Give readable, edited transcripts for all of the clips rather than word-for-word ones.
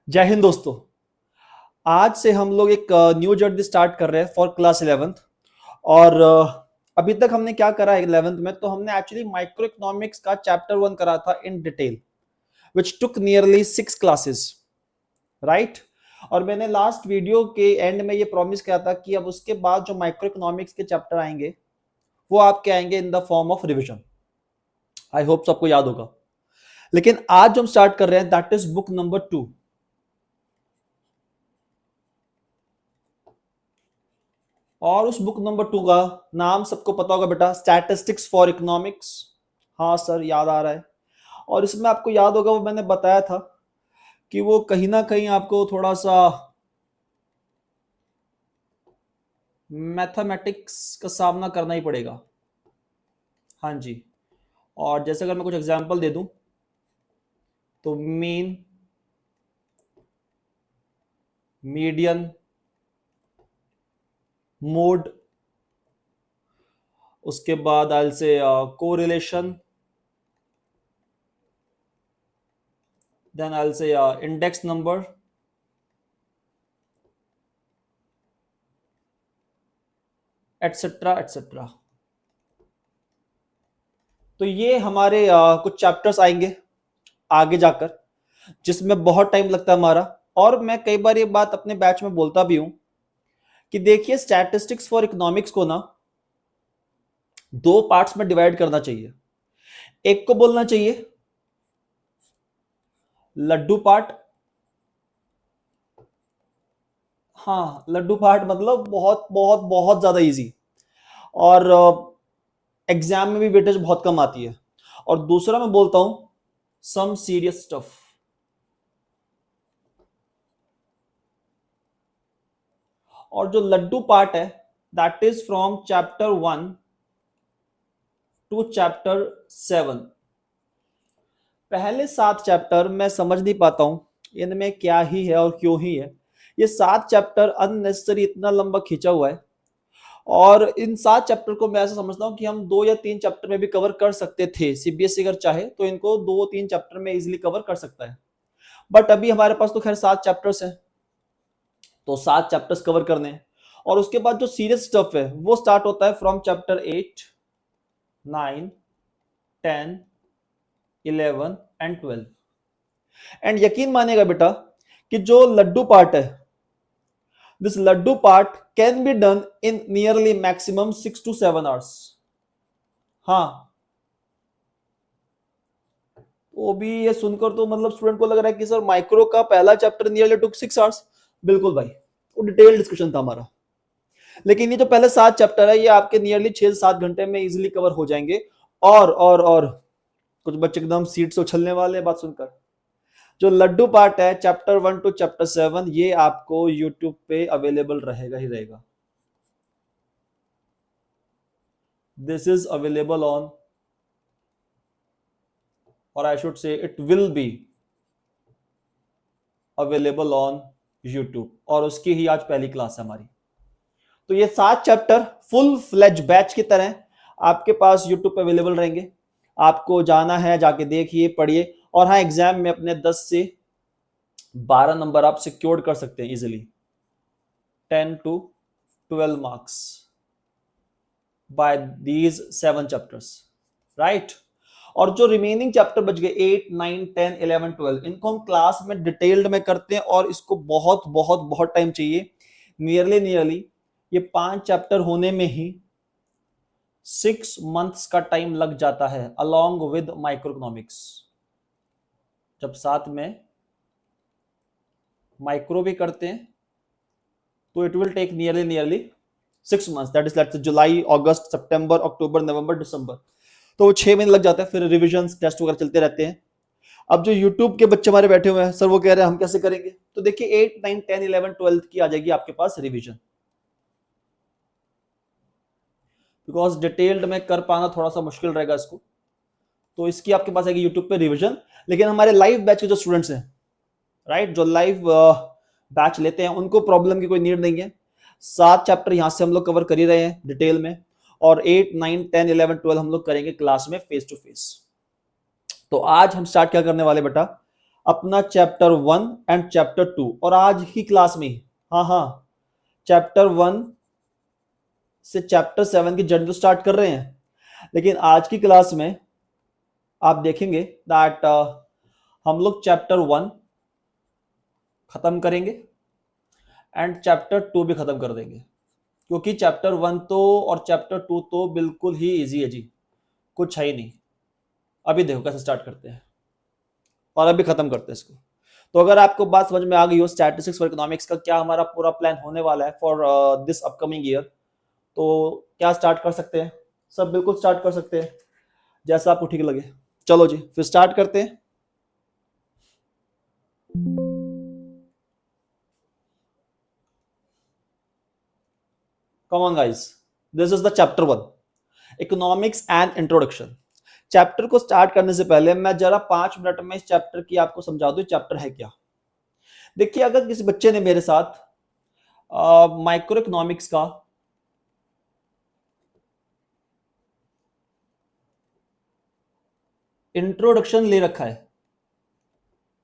जय हिंद दोस्तों। आज से हम लोग एक न्यू जर्नी स्टार्ट कर रहे हैं फॉर क्लास 11th। और अभी तक हमने क्या करा है 11th में, तो हमने एक्चुअली माइक्रो इकोनॉमिक्स का चैप्टर 1 करा था in detail, which took nearly 6 classes, right. और मैंने लास्ट वीडियो के एंड में ये प्रॉमिस किया था कि अब उसके बाद जो माइक्रो इकोनॉमिक्स के चैप्टर आएंगे वो आपके आएंगे in the form of revision. I hope सबको याद होगा। लेकिन आज जो हम स्टार्ट कर रहे हैं दैट इज बुक नंबर 2। और उस बुक नंबर 2 का नाम सबको पता होगा बेटा, स्टैटिस्टिक्स फॉर इकोनॉमिक्स। हाँ सर, याद आ रहा है। और इसमें आपको याद होगा वो मैंने बताया था कि वो कहीं ना कहीं आपको थोड़ा सा मैथमेटिक्स का सामना करना ही पड़ेगा। हाँ जी। और जैसे अगर मैं कुछ एग्जांपल दे दूं तो मीन, मीडियन, मोड, उसके बाद आई से कोरिलेशन, देन आई से इंडेक्स नंबर, एटसेट्रा एटसेट्रा। तो ये हमारे कुछ चैप्टर्स आएंगे आगे जाकर, जिसमें बहुत टाइम लगता है हमारा। और मैं कई बार ये बात अपने बैच में बोलता भी हूं कि देखिए, स्टैटिस्टिक्स फॉर इकोनॉमिक्स को ना 2 पार्ट्स में डिवाइड करना चाहिए। एक को बोलना चाहिए लड्डू पार्ट। हाँ, लड्डू पार्ट मतलब बहुत बहुत बहुत ज्यादा इजी, और एग्जाम में भी वेटेज बहुत कम आती है। और दूसरा मैं बोलता हूं सम सीरियस स्टफ। और जो लड्डू पार्ट है that is from chapter 1 to chapter 7। पहले 7 चैप्टर मैं समझ नहीं पाता हूं इनमें क्या ही है और क्यों ही है। ये 7 चैप्टर अननेसेसरी इतना लंबा खींचा हुआ है। और इन 7 चैप्टर को मैं ऐसा समझता हूं कि हम 2 या 3 चैप्टर में भी कवर कर सकते थे। सीबीएसई अगर चाहे तो इनको 2-3 चैप्टर में इजीली कवर कर सकता है। बट अभी हमारे पास तो खैर 7 चैप्टर्स हैं, तो 7 चैप्टर्स कवर करने हैं। और उसके बाद जो सीरियस स्टफ है वो स्टार्ट होता है फ्रॉम चैप्टर 8, 9, 10, 11 एंड 12। एंड यकीन मानेगा बेटा कि जो लड्डू पार्ट है, this laddu part can be done in nearly maximum 6 to 7 hours। हाँ, वो भी ये सुनकर तो मतलब स्टूडेंट को लग रहा है कि सर माइक्रो का पहला चैप्टर नियरली टुक 6 hours। बिल्कुल भाई, वो डिटेल डिस्कशन था हमारा। लेकिन ये जो पहले 7 चैप्टर है ये आपके नियरली 6 से 7 घंटे में इजीली कवर हो जाएंगे। और कुछ बच्चे एकदम सीट से उछलने वाले बात सुनकर। जो लड्डू पार्ट है चैप्टर 1 टू चैप्टर 7 ये आपको यूट्यूब पे अवेलेबल रहेगा ही रहेगा। दिस इज अवेलेबल ऑन, और I should say it will be available on YouTube. और उसकी ही आज पहली क्लास है हमारी। तो ये 7 चैप्टर फुल फ्लेज बैच की तरह आपके पास यूट्यूब पे अवेलेबल रहेंगे। आपको जाना है, जाके देखिए, पढ़िए। और हाँ, एग्जाम में अपने 10 से 12 नंबर आप सिक्योर कर सकते हैं easily. 10 to 12 marks bye these 7 chapters, right. और जो रिमेनिंग चैप्टर बच गए 8, 9, 10, 11, 12, इनको हम क्लास में डिटेल्ड में करते हैं। और इसको बहुत बहुत बहुत टाइम चाहिए। नियरली ये 5 चैप्टर होने में ही 6 months का टाइम लग जाता है अलोंग विद माइक्रो इकोनॉमिक्स। जब साथ में माइक्रो भी करते हैं तो it will take nearly 6 months, that is let's July, August, September, October, November, December. तो वो 6 महीने लग जाते हैं। फिर रिविजन टेस्ट वगैरह चलते रहते हैं। अब जो यूट्यूब के बच्चे हमारे बैठे हुए हैं, सर वो कह रहे हैं हम कैसे करेंगे, तो देखिए 8, 9, 10, 11, 12 की आ जाएगी आपके पास रिविजन। बिकॉज डिटेल्ड में कर पाना थोड़ा सा मुश्किल रहेगा इसको, तो इसकी आपके पास आएगी यूट्यूब पे रिविजन। लेकिन हमारे लाइव बैच के जो स्टूडेंट्स हैं, राइट, जो लाइव बैच लेते हैं उनको प्रॉब्लम की कोई नीड नहीं है। 7 चैप्टर यहां से हम लोग कवर कर ही रहे हैं डिटेल में। और 8, 9, 10, 11, 12 हम लोग करेंगे क्लास में फेस टू फेस। तो आज हम स्टार्ट क्या करने वाले बेटा, अपना चैप्टर 1 एंड चैप्टर 2, और आज की क्लास में, हाँ हाँ, चैप्टर 1 से चैप्टर 7 की जर्नी स्टार्ट कर रहे हैं। लेकिन आज की क्लास में आप देखेंगे दैट हम लोग चैप्टर 1 खत्म करेंगे एंड चैप्टर 2 भी खत्म कर देंगे, क्योंकि चैप्टर 1 तो और चैप्टर 2 तो बिल्कुल ही इजी है जी, कुछ है ही नहीं। अभी देखो कैसे स्टार्ट करते हैं और अभी खत्म करते हैं इसको। तो अगर आपको बात समझ में आ गई हो स्टैटिस्टिक्स फॉर इकोनॉमिक्स का क्या हमारा पूरा प्लान होने वाला है फॉर दिस अपकमिंग ईयर, तो क्या स्टार्ट कर सकते हैं? सब बिल्कुल स्टार्ट कर सकते हैं, जैसा आपको ठीक लगे। चलो जी फिर स्टार्ट करते हैं। कम on guys, this is the chapter 1, economics and introduction. Chapter को स्टार्ट करने से पहले मैं जरा 5 मिनट में इस चैप्टर की आपको समझा दूं चैप्टर है क्या। देखिए, अगर किसी बच्चे ने मेरे साथ माइक्रो इकोनॉमिक्स का इंट्रोडक्शन ले रखा है,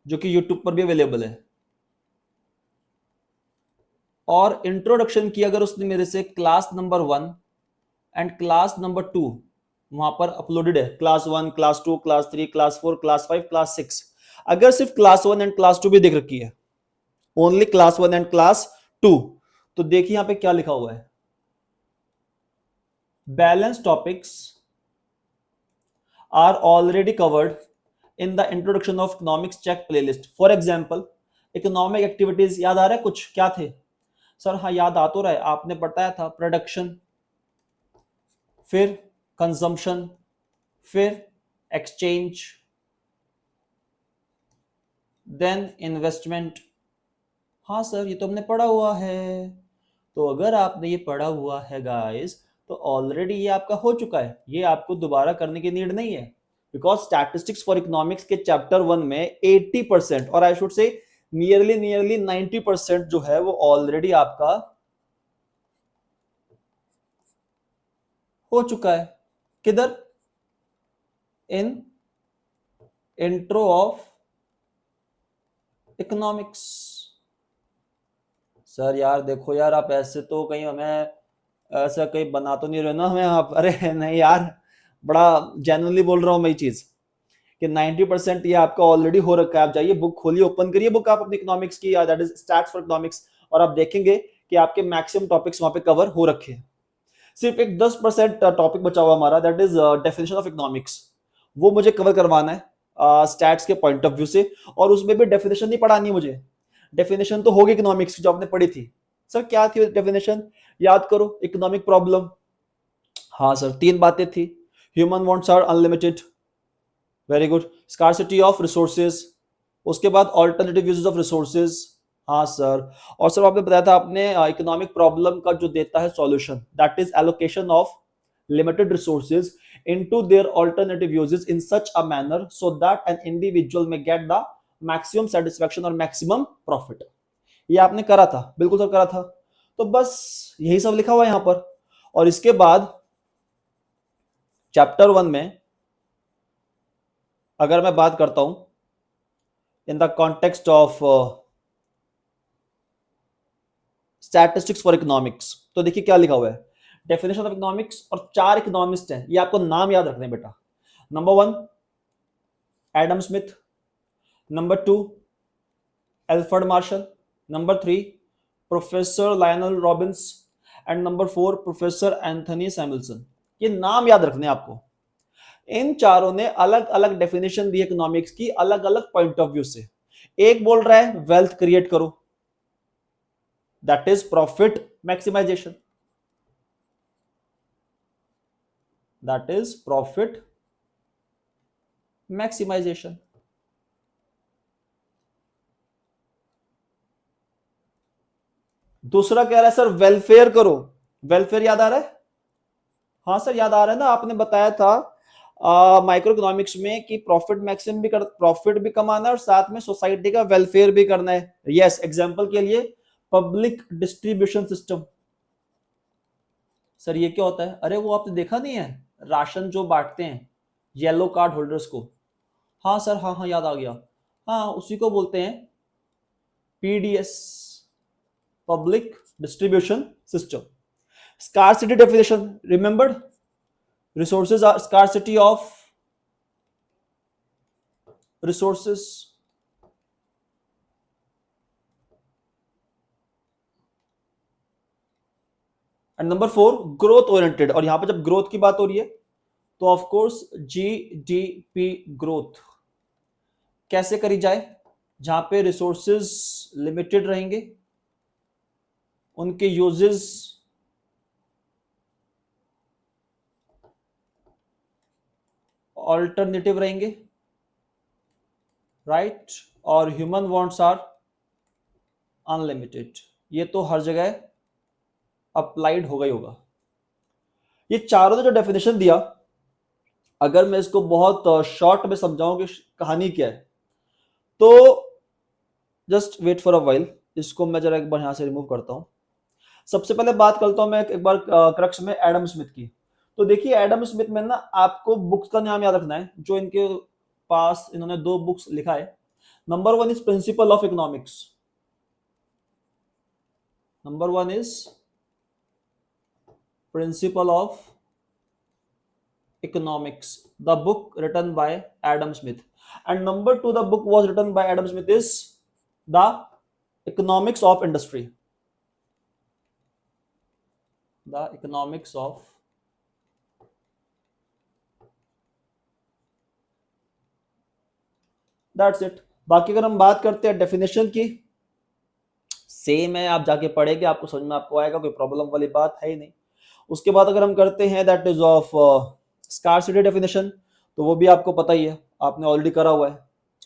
जो कि यूट्यूब पर भी अवेलेबल है, और इंट्रोडक्शन की अगर उसने मेरे से class number 1 and class number 2 वहां पर अपलोडेड है, class 1, class 2, class 3, class 4, class 5, class 6, अगर सिर्फ क्लास 1 एंड क्लास 2 भी देख रखी है, ओनली क्लास 1 एंड क्लास 2, तो देखिए यहां पे क्या लिखा हुआ है, balance topics are already covered in the introduction of economics check playlist. For example, economic activities याद आ रहा है कुछ? क्या थे सर? हाँ याद आ तो रहा है, आपने बताया था प्रोडक्शन, फिर कंजम्पशन, फिर एक्सचेंज, देन इन्वेस्टमेंट। हाँ सर ये तो हमने पढ़ा हुआ है। तो अगर आपने ये पढ़ा हुआ है गाइस, तो ऑलरेडी ये आपका हो चुका है, ये आपको दोबारा करने की नीड नहीं है, बिकॉज स्टैटिस्टिक्स फॉर इकोनॉमिक्स के चैप्टर 1 में 80% और आई शुड से नियरली 90% जो है वो ऑलरेडी आपका हो चुका है। किधर? इन इंट्रो ऑफ इकोनॉमिक्स। सर यार देखो यार, आप ऐसे तो कहीं हमें ऐसा कहीं बना तो नहीं रहे ना हमें आप? अरे नहीं यार, बड़ा जेन्युइनली बोल रहा हूँ मैं ये चीज कि 90% ये आपका ऑलरेडी हो रखा है। आप जाइए, बुक खोलिए, ओपन करिए बुक आप अपनी इकोनॉमिक्स की, that is stats for economics, और आप देखेंगे कि आपके मैक्सिमम टॉपिक्स वहां पे कवर हो रखे हैं। सिर्फ एक 10% टॉपिक बचा हुआ हमारा, that is definition of economics, वो मुझे कवर करवाना है स्टैट्स के पॉइंट ऑफ व्यू से, और उसमें भी डेफिनेशन नहीं पढ़ानी मुझे। डेफिनेशन तो होगी इकोनॉमिक्स की जो आपने पढ़ी थी। सर क्या थी डेफिनेशन? याद करो, इकोनॉमिक प्रॉब्लम, हाँ सर 3 बातें थी, human wants are unlimited, very good, scarcity of resources, उसके बाद ऑल्टरनेटिव यूजेस ऑफ रिसोर्सेज, हाँ सर, और सर आपने बताया था आपने इकोनॉमिक प्रॉब्लम का जो देता है solution, that is allocation of limited resources into their alternative uses in such a manner so that an individual may get the maximum satisfaction और maximum profit। ये आपने करा था, बिल्कुल सर करा था। तो बस यही सब लिखा हुआ है यहां पर। और इसके बाद चैप्टर 1 में अगर मैं बात करता हूं in the context of statistics for economics, तो देखिए क्या लिखा हुआ है, डेफिनेशन ऑफ इकोनॉमिक्स, और 4 इकोनॉमिस्ट हैं, ये आपको नाम याद रखने बेटा। Number 1 Adam Smith, number 2 Alfred Marshall, number 3 professor Lionel Robins, and number 4 professor Anthony Samuelson. ये नाम याद रखने आपको। इन चारों ने अलग अलग डेफिनेशन दी इकोनॉमिक्स की, अलग अलग पॉइंट ऑफ व्यू से। एक बोल रहा है वेल्थ क्रिएट करो, that is profit maximisation, that is profit maximisation. दूसरा कह रहा है सर वेलफेयर करो, वेलफेयर याद आ रहा है? हाँ सर याद आ रहा है ना, आपने बताया था माइक्रो इकोनॉमिक्स में कि प्रॉफिट मैक्सिमम भी कर, प्रॉफिट भी कमाना है और साथ में सोसाइटी का वेलफेयर भी करना है। यस, एग्जांपल के लिए पब्लिक डिस्ट्रीब्यूशन सिस्टम। सर ये क्या होता है? अरे वो आपने देखा नहीं है, राशन जो बांटते हैं येलो कार्ड होल्डर्स को? हाँ सर, हाँ हाँ याद आ गया। हाँ, उसी को बोलते हैं PDS, public distribution system. Scarcity definition remembered, resources are scarcity of resources, and number 4 growth oriented. और यहां पर जब ग्रोथ की बात हो रही है तो ऑफ कोर्स जीडीपी ग्रोथ कैसे करी जाए, जहां पे रिसोर्सेज लिमिटेड रहेंगे, उनके यूजेस ऑल्टरनेटिव रहेंगे, राइट, और ह्यूमन वांट्स आर अनलिमिटेड। ये तो हर जगह अप्लाइड होगा ही होगा। ये चारों ने जो डेफिनेशन दिया, अगर मैं इसको बहुत शॉर्ट में समझाऊं कि कहानी क्या है, तो just wait for a while. इसको मैं जरा एक बार यहां से रिमूव करता हूं। सबसे पहले बात करता हूं मैं एक बार क्रक्स में एडम स्मिथ की। तो देखिए एडम स्मिथ में ना आपको बुक्स का नाम याद रखना है जो इनके पास इन्होंने 2 बुक्स लिखा है। Number 1 is principle of economics, number 1 is principle of economics, the book written by Adam Smith, and number 2 the book was written by Adam Smith is the economics of industry, the economics of that's it। बाकी अगर हम बात करते हैं definition की, same है, आप जाके पढ़ेंगे आपको समझ में आपको आएगा, कोई प्रॉब्लम वाली बात है ही नहीं। उसके बाद अगर हम करते हैं that is of scarcity definition, तो वो भी आपको पता ही है, आपने ऑलरेडी करा हुआ है,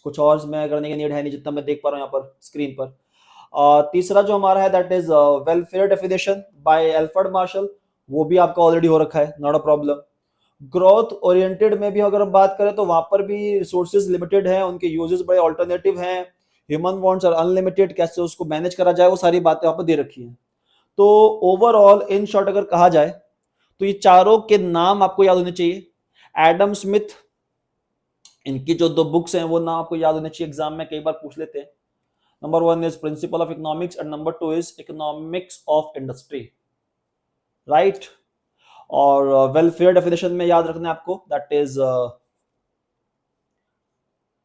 कुछ और मैं करने की नीड है नहीं, जितना मैं देख पा रहा हूँ यहाँ पर स्क्रीन पर। तीसरा जो हमारा है that is welfare definition bye Alfred Marshall, वो भी आपका ऑलरेडी हो रखा है, not a problem. Growth oriented में भी अगर हम बात करें तो वहां पर भी रिसोर्सेज लिमिटेड हैं, उनके यूजेस बड़े ऑल्टरनेटिव हैं, ह्यूमन वांट्स आर अनलिमिटेड, कैसे उसको मैनेज करा जाए वो सारी बातें वहां पर दे रखी हैं। तो ओवरऑल इन शॉर्ट अगर कहा जाए तो ये चारों के नाम आपको याद होने चाहिए। एडम स्मिथ, इनकी जो 2 बुक्स हैं वो नाम आपको याद होने चाहिए, एग्जाम में कई बार पूछ लेते हैं। Number 1 is principle of economics and number 2 is economics of industry, right. और वेलफेयर डेफिनेशन में याद रखना है आपको, that is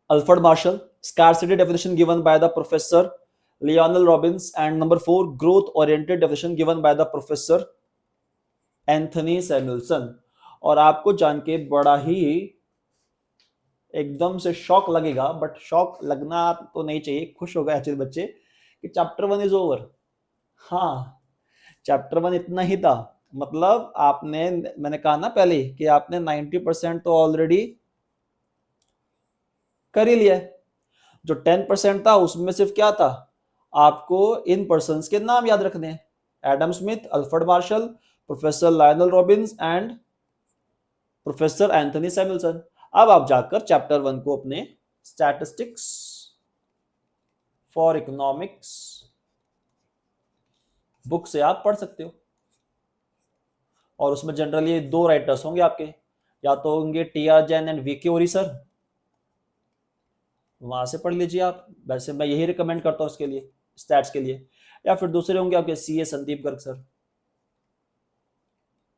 Alfred Marshall. Scarcity definition given by the professor Lionel Robins, and number 4 growth oriented definition given by the professor Anthony Samuelson. और आपको जान के बड़ा ही एकदम से शॉक लगेगा, बट शॉक लगना तो नहीं चाहिए, खुश होगा एक्चुअली बच्चे कि चैप्टर 1 इज ओवर। हाँ, चैप्टर 1 इतना ही था, मतलब आपने, मैंने कहा ना पहले कि आपने 90% तो ऑलरेडी कर ही लिया है। जो 10% था उसमें सिर्फ क्या था, आपको इन पर्सन्स के नाम याद रखने हैं, Adam Smith, Alfred Marshall, professor Lionel Robins and professor Anthony Samuelson. अब आप जाकर चैप्टर 1 को अपने स्टैटिस्टिक्स फॉर इकोनॉमिक्स बुक से आप पढ़ सकते हो, और उसमें जनरली 2 राइटर्स होंगे आपके, या तो होंगे टी.आर. Jain and VK. ओरी सर, वहां से पढ़ लीजिए आप, वैसे मैं यही रिकमेंड करता हूँ इसके लिए, स्टैट्स के लिए। या फिर दूसरे होंगे आपके सी.ए. संदीप गर्ग सर,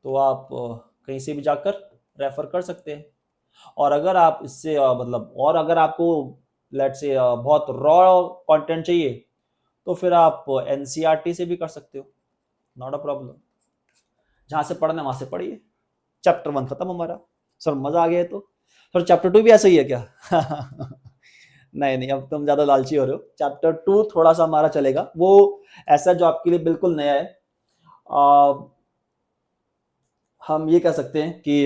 तो आप कहीं से भी जाकर रेफर कर सकते हैं। और अगर आप इससे मतलब, और अगर आपको लेट्स से बहुत रॉ कंटेंट चाहिए तो फिर आप एनसीईआरटी से भी कर सकते हो, नॉट अ प्रॉब्लम। जहां से पढ़ना वहां से पढ़िए। चैप्टर 1 खत्म हमारा। सर मजा आ गया है तो सर चैप्टर 2 भी ऐसा ही है क्या? नहीं नहीं, अब तुम ज्यादा लालची हो रहे हो। चैप्टर 2 थोड़ा सा हमारा चलेगा, वो ऐसा जो आपके लिए बिल्कुल नया है। हम ये कह सकते हैं कि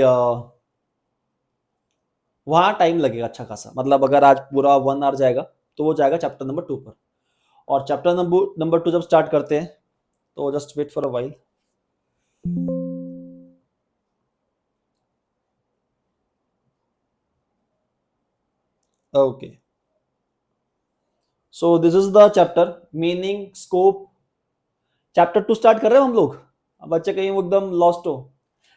वहां टाइम लगेगा अच्छा खासा, मतलब अगर आज पूरा 1 आवर जाएगा तो वो जाएगा चैप्टर नंबर 2 पर। और चैप्टर नंबर 2 जब स्टार्ट करते हैं तो just wait for a while. Okay, so this is the chapter meaning scope. Chapter 2 start कर रहे हो हम लोग, अब बच्चे कहीं वो एकदम लॉस्ट हो।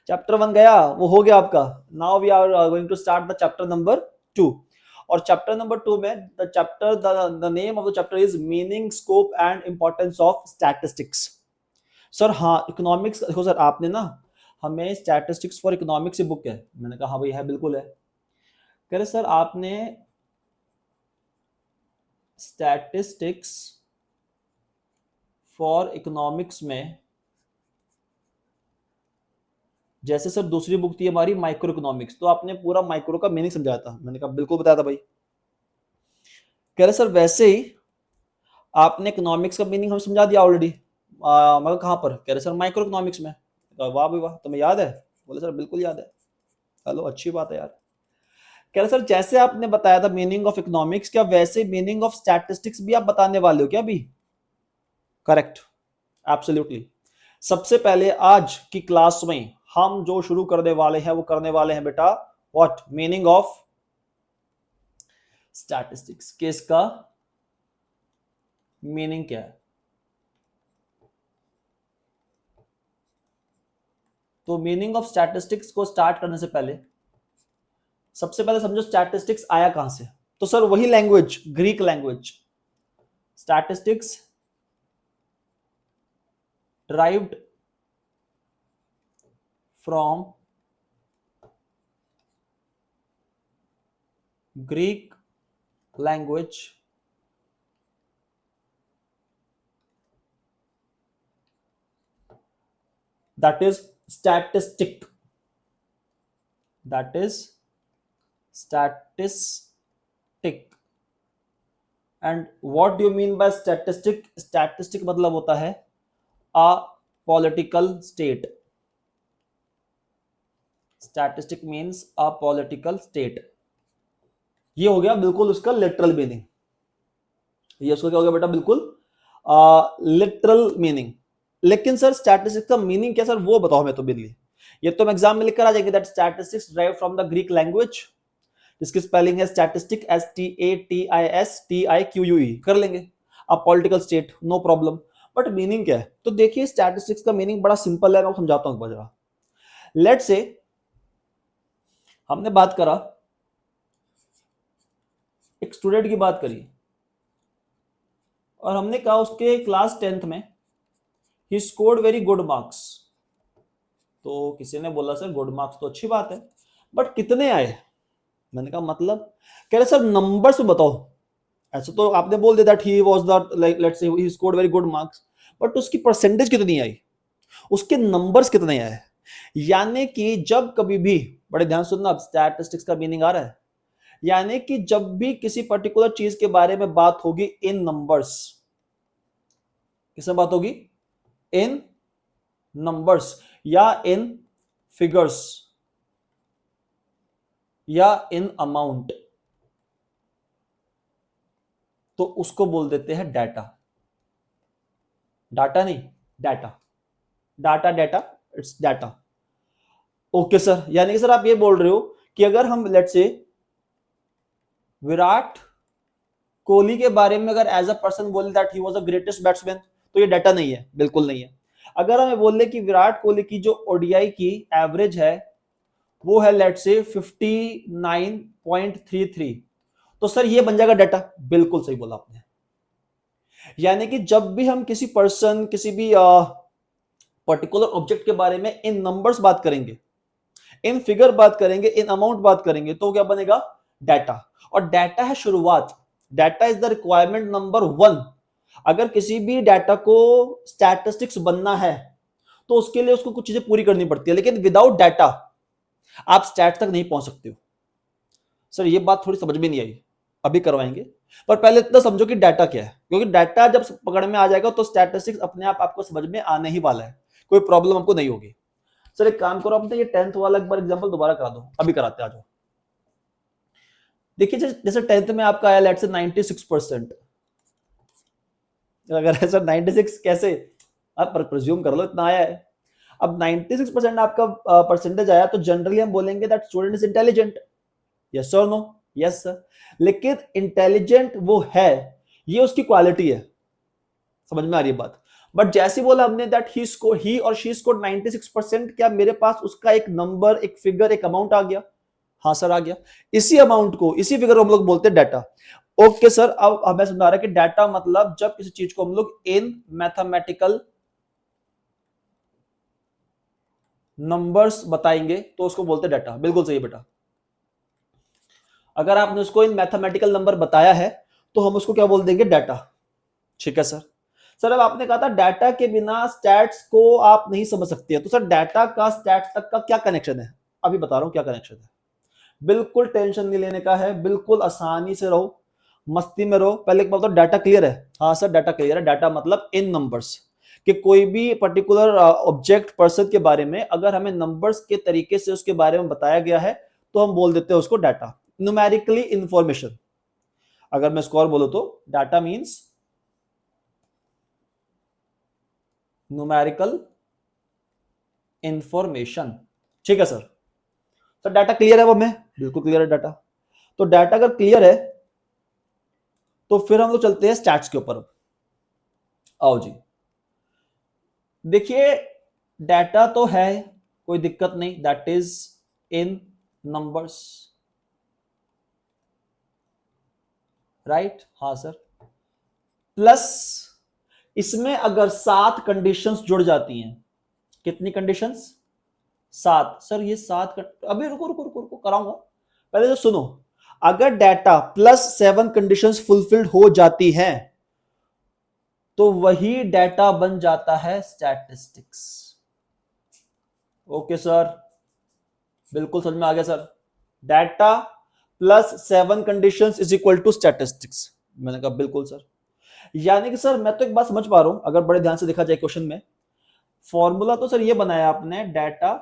चैप्टर 1 गया, वो हो गया आपका। Now we are going to start the chapter number 2। और चैप्टर नंबर 2 में the name of the chapter is meaning, scope and importance of statistics. Sir हाँ, इकोनॉमिक्स देखो सर, आपने ना हमें स्टैटिस्टिक्स फॉर इकोनॉमिक्स की बुक है, मैंने कहा हाँ भाई है, बिल्कुल है। कह रहे सर आपने स्टैटिस्टिक्स फॉर इकोनॉमिक्स में जैसे सर दूसरी बुक थी हमारी माइक्रो इकोनॉमिक्स, तो आपने पूरा माइक्रो का मीनिंग समझाया था। मैंने कहा बिल्कुल बताया था भाई। कह रहे सर वैसे ही आपने इकोनॉमिक्स का मीनिंग हमें समझा दिया ऑलरेडी। मगर कहाँ पर? कह रहे सर माइक्रो इकोनॉमिक्स में। वाह भाई वाह, तुम्हें याद है? बोले सर बिल्कुल याद है। चलो अच्छी बात है यार। कह रहे सर जैसे आपने बताया था मीनिंग ऑफ इकोनॉमिक्स, क्या वैसे मीनिंग ऑफ स्टैटिस्टिक्स भी आप बताने वाले हो क्या अभी? Correct, absolutely. सबसे पहले आज की क्लास में हम जो शुरू करने वाले हैं वो करने वाले हैं बेटा what, meaning of statistics. Case का मीनिंग क्या है? तो मीनिंग ऑफ स्टैटिस्टिक्स को स्टार्ट करने से पहले सबसे पहले समझो स्टैटिस्टिक्स आया कहां से। तो सर वही language, Greek language. Statistics derived from Greek language that is statistic. That is statistic. And what do you mean by statistic? Statistic मतलब होता है a political state. Statistic means a political state. ये हो गया बिल्कुल उसका literal meaning. ये उसका क्या हो गया बेटा? बिल्कुल लिटरल मीनिंग। लेकिन सर स्टैटिस्टिक्स का मीनिंग क्या सर, वो बताओ हमें तो बिल्ली। ये तो हम एग्जाम में लिखकर आ जाएंगे that statistics derived from the Greek language, जिसकी स्पेलिंग है स्टैटिस्टिक, STATISTIQUE, कर लेंगे। अब political state, no problem. But meaning क्या है? तो देखिए स्टैटिस्टिक्स का मीनिंग बड़ा सिंपल है, मैं समझाता हूं जरा। लेट्स से हमने बात करा, एक स्टूडेंट की बात करी और हमने कहा उसके क्लास 10th में he scored very good marks. तो किसी ने बोला सर गुड मार्क्स तो अच्छी बात है, बट कितने आए? मैंने कहा मतलब? कह रहे सर नंबर्स में बताओ। ऐसे तो आपने बोल दिया that he was the like let's say he scored very good marks, but उसकी परसेंटेज कितनी आई, उसके नंबर्स कितने आए? यानी कि जब कभी भी, बड़े ध्यान सुनना, अब स्टैटिस्टिक्स का मीनिंग आ रहा है, यानी कि जब भी किसी पर्टिकुलर चीज के बारे में बात होगी इन नंबर्स, किसमें बात होगी? इन नंबर्स या इन फिगर्स या इन अमाउंट, तो उसको बोल देते हैं डाटा। डाटा नहीं, data. Data data, it's data. Okay sir, यानी कि सर आप ये बोल रहे हो कि अगर हम लेट्स से विराट कोहली के बारे में अगर एज अ पर्सन बोले that he was the greatest batsman, तो ये डाटा नहीं है, बिल्कुल नहीं है। अगर हमें बोले कि विराट कोहली की जो ओडीआई की एवरेज है वो है लेट्स से 59.33, तो सर ये बन जाएगा डाटा। बिल्कुल सही बोला आपने। यानी कि जब भी हम किसी पर्सन, किसी भी पर्टिकुलर ऑब्जेक्ट के बारे में इन नंबर्स बात करेंगे, इन फिगर बात करेंगे, इन अमाउंट बात करेंगे, तो क्या बनेगा? डाटा। और डाटा है शुरुआत, data is the requirement number 1। अगर किसी भी डाटा को स्टैटिस्टिक्स बनना है तो उसके लिए उसको कुछ चीजें पूरी करनी पड़ती है, लेकिन विदाउट डाटा आप स्टैट तक नहीं पहुंच सकते हो। सर ये बात थोड़ी समझ में नहीं आई, अभी करवाएंगे, पर पहले इतना समझो कि डाटा क्या है, क्योंकि डाटा जब पकड़ में आ जाएगा तो स्टैटिस्टिक्स अपने आप आपको समझ में आने ही वाला है, कोई प्रॉब्लम आपको नहीं होगी। सर एक काम करो, अपने ये 10th वाला एक बार एग्जांपल दोबारा करा दो, अभी कराते आ जाओ। देखिए जैसे 10th में आपका आया लेट्स से 96%, अगर है सर 96 कैसे, आप प्रिज्यूम कर लो इतना आया है। अब 96% आपका परसेंटेज आया तो जनरली हम बोलेंगे that student is intelligent. Yes और नो? Yes sir. लेकिन इंटेलिजेंट वो है, ये उसकी क्वालिटी है, समझ में आ रही है बात? बट जैसे बोला हमने दैट ही और शी स्कोर्ड 96%, क्या मेरे पास उसका एक नंबर, एक फिगर, एक अमाउंट आ गया? हाँ सर आ गया। इसी अमाउंट को, इसी फिगर को हम लोग बोलते हैं डाटा। ओके सर, अब हमें समझा रहा है कि डाटा मतलब जब किसी चीज को हम लोग इन मैथमेटिकल नंबर्स बताएंगे तो उसको बोलते हैं डाटा। बिल्कुल सही बेटा, अगर आपने उसको इन मैथमेटिकल नंबर बताया है तो हम उसको क्या बोल देंगे, डाटा। ठीक है सर। सर अब आपने कहा था डाटा के बिना स्टैट्स को आप नहीं समझ सकते हैं, तो सर डाटा का स्टैट्स तक का क्या कनेक्शन है? अभी बता रहा हूं क्या कनेक्शन है। बिल्कुल टेंशन नहीं लेने का है, बिल्कुल आसानी से रहो, मस्ती में रहो। पहले एक बात बताओ, डाटा क्लियर है? हाँ सर डाटा क्लियर है। डाटा मतलब इन नंबर्स, कि कोई भी पर्टिकुलर ऑब्जेक्ट पर्सन के बारे में अगर हमें नंबर्स के तरीके से उसके बारे में बताया गया है तो हम बोल देते हैं उसको डाटा, न्यूमेरिकली इंफॉर्मेशन। अगर मैं स्कोर बोलूं तो डाटा मींस न्यूमेरिकल इंफॉर्मेशन। ठीक है सर। सर डाटा क्लियर है वो में? बिल्कुल क्लियर है डाटा। तो डाटा अगर क्लियर है तो फिर हम लोग चलते हैं स्टैट्स के ऊपर। आओ जी, देखिए डाटा तो है, कोई दिक्कत नहीं, that is in numbers, right? हाँ सर। प्लस इसमें अगर 7 कंडीशंस जुड़ जाती हैं, कितनी कंडीशंस? 7। सर ये 7 अभी रुको रुको रुको रुको कराऊंगा, पहले तो सुनो। अगर डाटा प्लस 7 कंडीशंस फुलफिल्ड हो जाती हैं तो वही डाटा बन जाता है स्टैटिस्टिक्स। ओके सर, बिल्कुल समझ में आ गया sir. Data plus 7 conditions is equal to statistics. मैंने कहा बिल्कुल सर। यानी कि सर मैं तो एक बात समझ पा रहा हूं, अगर बड़े ध्यान से देखा जाए क्वेश्चन में, फॉर्मूला तो सर ये बनाया आपने, डाटा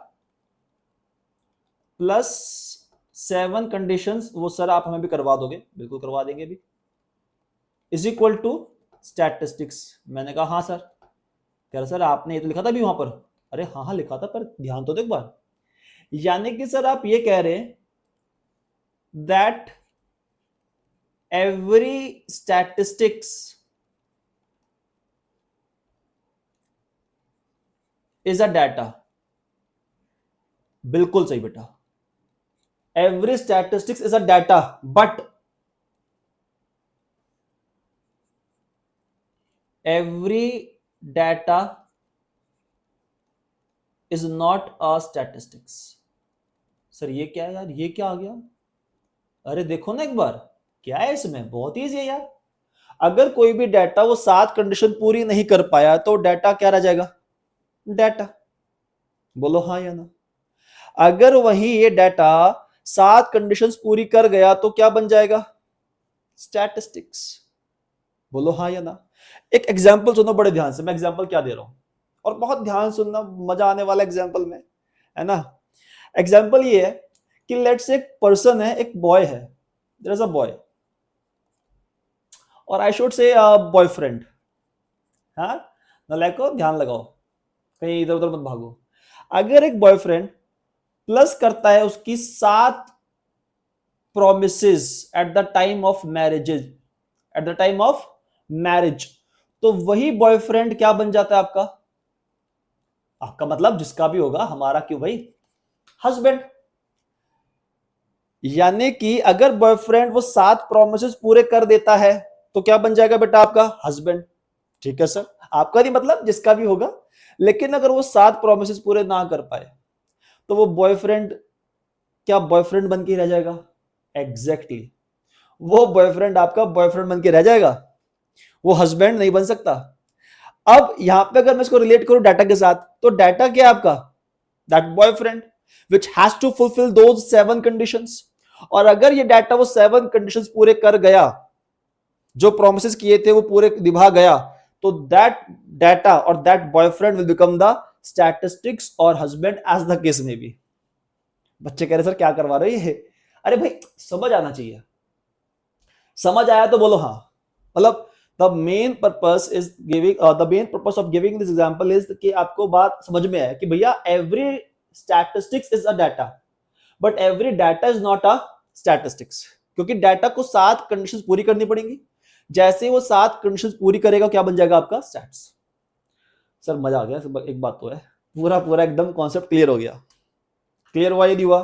प्लस 7 कंडीशंस, वो सर आप हमें भी करवा दोगे? बिल्कुल करवा देंगे भी, इज इक्वल टू स्टैटिस्टिक्स। मैंने कहा हाँ सर। कह रहा सर आपने ये तो लिखा था भी वहां पर। अरे हाँ हाँ लिखा था, पर ध्यान तो दो एक बार। यानी कि सर आप ये कह रहे हैं that every statistics is a data. बिल्कुल सही बेटा, every statistics is a data, but every data is not a statistics. Sir ये क्या है यार, ये क्या आ गया? अरे देखो ना एक बार, क्या है इसमें, बहुत ईजी है यार। अगर कोई भी डाटा वो 7 कंडीशन पूरी नहीं कर पाया तो डाटा क्या रह जाएगा? डाटा। बोलो हाँ या ना। अगर वही ये डाटा 7 कंडीशंस पूरी कर गया तो क्या बन जाएगा? स्टैटिस्टिक्स। बोलो हाँ या ना। एक एग्जांपल सुनो बड़े ध्यान से, मैं एग्जांपल क्या दे रहा हूं, और बहुत ध्यान सुनना, मजा आने वाला एग्जांपल में, है ना। एग्जांपल ये है कि लेट्स से एक पर्सन है, एक बॉय है, देयर इज अ बॉय, और आई शुड से बॉयफ्रेंड। हाँ, नलायको ध्यान लगाओ, कहीं इधर उधर मत भागो। अगर एक बॉयफ्रेंड प्लस करता है उसकी 7 promises at the time of marriages, at the time of marriage, तो वही बॉयफ्रेंड क्या बन जाता है आपका? आपका मतलब जिसका भी होगा, हमारा क्यों भाई, हस्बैंड। यानी कि अगर बॉयफ्रेंड वो 7 प्रोमिसेस पूरे कर देता है तो क्या बन जाएगा बेटा? आपका हस्बैंड। ठीक है सर, आपका नहीं मतलब जिसका भी होगा। लेकिन अगर वो 7 प्रोमिसेस पूरे ना कर पाए तो वो बॉयफ्रेंड क्या बॉयफ्रेंड बन के रह जाएगा? Exactly exactly. वो बॉयफ्रेंड आपका बॉयफ्रेंड बन के रह जाएगा, वो हस्बैंड नहीं बन सकता। अब यहां पे अगर मैं इसको रिलेट करूं डाटा के साथ, तो डाटा क्या है आपका? That boyfriend which has to fulfil those 7 conditions. और अगर ये डाटा वो 7 कंडीशंस पूरे कर गया, जो प्रोमिसेस किए थे वो पूरे निभा गया, तो दैट डाटा और that boyfriend will become the statistics और हस्बैंड एज द केस में भी। बच्चे कह रहे सर क्या करवा रहे हैं? अरे भाई समझ आना चाहिए, समझ आया तो बोलो हाँ। मतलब the main purpose is giving, the main purpose of giving this example is कि आपको बात समझ में आए कि भैया every statistics is a data, but every data is not a statistics. क्योंकि डाटा को 7 कंडीशंस पूरी करनी पड़ेंगी, जैसे ही वो 7 कंडीशंस पूरी करेगा क्या बन जाएगा आपका? स्टैट्स। सर मजा आ गया, एक बात तो है, पूरा पूरा एकदम कॉन्सेप्ट क्लियर हो गया। क्लियर हुआ ये नहीं हुआ?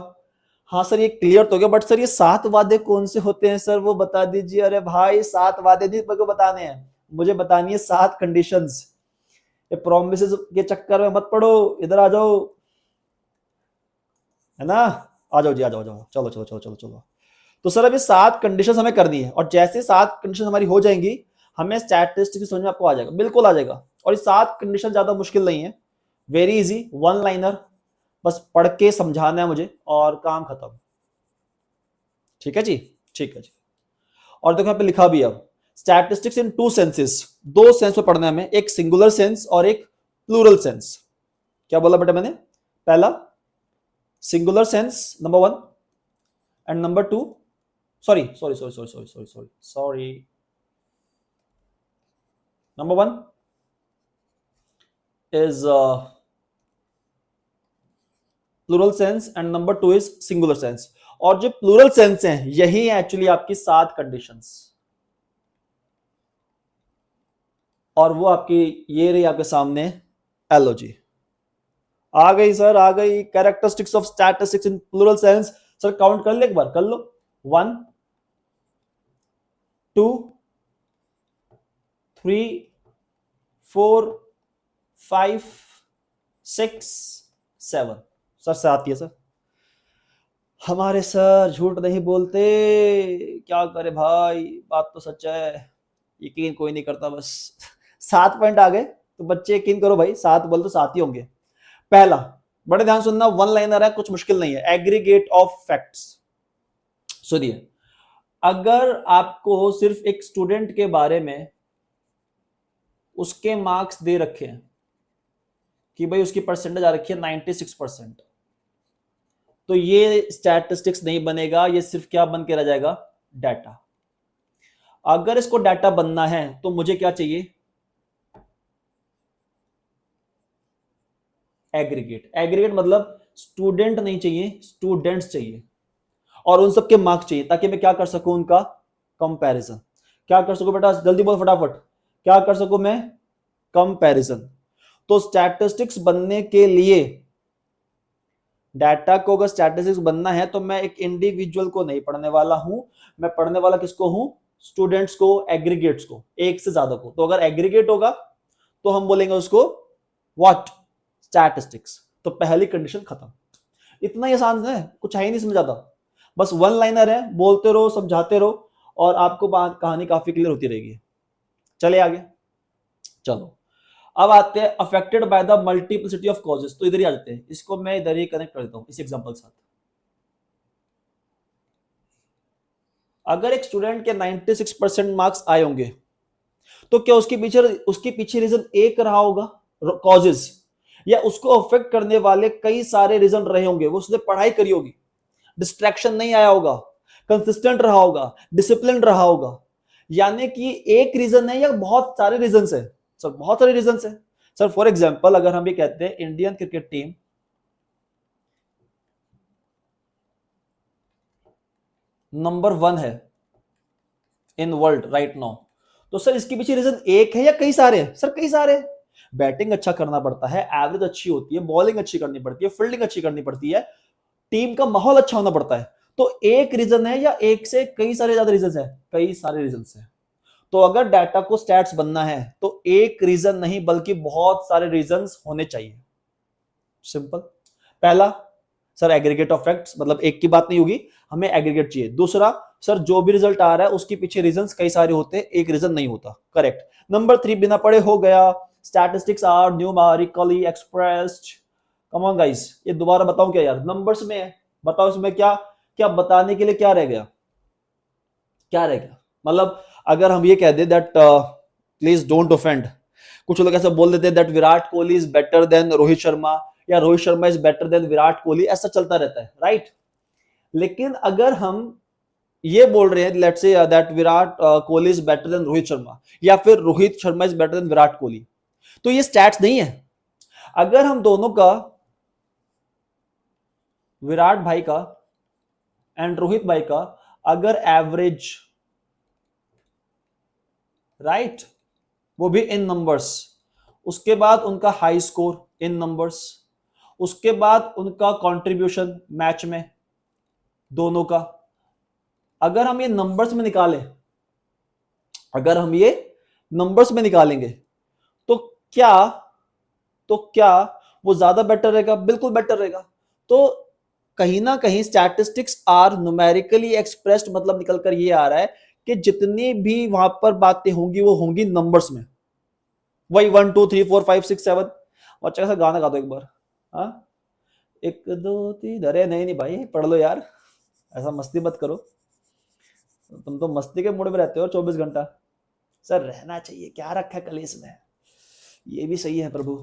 हाँ सर ये क्लियर तो हो गया, बट सर ये 7 वादे कौन से होते हैं सर, वो बता दीजिए। अरे भाई 7 वादे नहीं मेरे को बताने हैं, मुझे बतानी है 7 कंडीशंस। ये प्रोमिसेस के चक्कर में मत पड़ो, इधर आ जाओ, है ना। आ जाओ जी, आ जाओ, आ जाओ, चलो चलो चलो चलो चलो। तो सर अभी 7 कंडीशंस हमें करनी है, और जैसे 7 कंडीशन हमारी हो जाएंगी, हमें स्टैटिस्टिक्स समझ में आपको आ जाएगा, बिल्कुल आ जाएगा। और ये 7 कंडीशन ज्यादा मुश्किल नहीं है, वेरी इजी, वन लाइनर, बस पढ़ के समझाना है मुझे और काम खत्म। ठीक है जी, ठीक है जी। और देखो यहाँ पे लिखा भी है, अब स्टैटिस्टिक्स इन 2 सेंसेस, 2 सेंस में पढ़ना है हमें, एक सिंगुलर सेंस और एक प्लूरल सेंस। क्या बोला बेटा मैंने? पहला singular sense number 1, and number 2, sorry sorry sorry sorry sorry sorry sorry sorry, number 1 is plural sense and number 2 is singular sense. और जो प्लूरल सेंस हैं यही है एक्चुअली आपकी 7 कंडीशंस, और वो आपकी ये रही आपके सामने एलओजी। आ गई सर, आ गई, characteristics of statistics in plural sense. Sir count कर ले एक बार, कर लो, 1 2 3 4 5 6 7। सर से आती है सर, हमारे सर झूठ नहीं बोलते, क्या करे भाई, बात तो सच है, यकीन कोई नहीं करता बस। 7 पॉइंट आ गए, तो बच्चे यकीन करो भाई, 7 बोल तो 7 ही होंगे। पहला, बड़े ध्यान सुनना, वन लाइनर है, कुछ मुश्किल नहीं है, एग्रीगेट ऑफ फैक्ट्स। सुनिए, अगर आपको सिर्फ एक स्टूडेंट के बारे में उसके मार्क्स दे रखे हैं कि भाई उसकी परसेंटेज आ रखी है 96%, तो ये स्टैटिस्टिक्स नहीं बनेगा, ये सिर्फ क्या बन के रह जाएगा, डाटा। अगर इसको डाटा बनना है तो मुझे क्या चाहिए, एग्रीगेट। एग्रीगेट मतलब स्टूडेंट नहीं चाहिए, स्टूडेंट्स चाहिए, और उन सबके मार्क्स चाहिए, ताकि मैं क्या कर सकूं, उनका कंपैरिजन। क्या कर सकूं बेटा, जल्दी बोल फटाफट, क्या कर सकूं मैं, कंपैरिजन। तो स्टैटिस्टिक्स बनने के लिए, डाटा को अगर स्टैटिस्टिक्स बनना है तो मैं एक इंडिविजुअल को नहीं पढ़ने वाला हूं, मैं पढ़ने वाला किसको हूं, स्टूडेंट्स को, एग्रीगेट्स को, एक से ज्यादा को। तो अगर एग्रीगेट होगा तो हम बोलेंगे उसको व्हाट, स्टैटिस्टिक्स। तो पहली कंडीशन खत्म। इतना ही आसान है, कुछ है ही नहीं इसमें ज्यादा, बस वन लाइनर है, बोलते रहो, समझाते रहो, और आपको कहानी काफी क्लियर होती रहेगी। चले आगे, चलो अब आते हैं affected by the multiplicity of causes. तो इधर ही आ जाते हैं, इसको मैं इधर ही कनेक्ट कर देता हूं इस एग्जांपल के साथ। अगर एक स्टूडेंट के 96% मार्क्स आए होंगे, तो क्या उसके पीछे रीजन एक रहा होगा, कॉजेस, या उसको अफेक्ट करने वाले कई सारे रीजन रहे होंगे, वो उसने पढ़ाई करी होगी, डिस्ट्रैक्शन नहीं आया होगा, कंसिस्टेंट रहा होगा, डिसिप्लिन रहा होगा। यानी कि एक रीजन है या बहुत सारे रीजन है, सर बहुत सारे रीजन है। सर फॉर एग्जांपल अगर हम ये कहते हैं इंडियन क्रिकेट टीम नंबर 1 है इन वर्ल्ड राइट नाउ, तो सर इसके पीछे रीजन एक है या कई सारे हैं, सर कई सारे। बैटिंग अच्छा करना पड़ता है, एवरेज अच्छी होती है, बॉलिंग अच्छी करनी पड़ती है, फील्डिंग अच्छी करनी पड़ती है, टीम का माहौल अच्छा होना पड़ता है। तो एक रीजन है या एक से कई सारे ज्यादा रीजन है, कई सारे रीजन है। तो अगर डाटा को स्टैट्स बनना है तो एक रीजन नहीं बल्कि बहुत सारे रीजंस होने चाहिए, सिंपल। पहला, सर एग्रीगेट ऑफ फैक्ट्स, मतलब एक की बात नहीं होगी, हमें एग्रीगेट चाहिए। दूसरा, सर जो भी रिजल्ट आ रहा है उसके पीछे रीजंस कई सारे होते हैं, एक रीजन नहीं होता, करेक्ट। नंबर 3 बिना पढ़े हो गया, statistics are numerically expressed. Come on guys, ये दोबारा बताऊं क्या यार, नंबर्स में है, बताओ इसमें क्या क्या बताने के लिए क्या रह गया, क्या रह गया। मतलब अगर हम ये कह दे दैट प्लीज डोंट ऑफेंड, कुछ लोग ऐसा बोल देते हैं that Virat Kohli is better than Rohit Sharma, या Rohit Sharma is better than Virat Kohli, ऐसा चलता रहता है, राइट। लेकिन अगर हम ये बोल रहे हैं let's say that Virat Kohli is better than Rohit Sharma, या फिर Rohit Sharma is better than Virat Kohli, तो ये स्टैट्स नहीं है। अगर हम दोनों का, विराट भाई का एंड रोहित भाई का, अगर एवरेज, राइट, वो भी इन नंबर्स, उसके बाद उनका हाई स्कोर इन नंबर्स, उसके बाद उनका कंट्रीब्यूशन मैच में, दोनों का। अगर हम ये नंबर्स में निकालें, अगर हम ये नंबर्स में निकालेंगे तो क्या वो ज्यादा बेटर रहेगा? बिल्कुल बेटर रहेगा। तो कहीं ना कहीं स्टैटिस्टिक्स आर न्यूमेरिकली एक्सप्रेस्ड, मतलब निकल कर ये आ रहा है कि जितनी भी वहां पर बातें होंगी वो होंगी नंबर्स में। वही 1 2 3 4 5 6 7। अच्छा सा गाना गा दो एक बार। हाँ, 1 2 3। अरे नहीं नहीं भाई, पढ़ लो यार, ऐसा मस्ती मत करो। तुम तो मस्ती के मूड में रहते हो 24 घंटा। सर रहना चाहिए, क्या रखा है कलेश में, ये भी सही है प्रभु।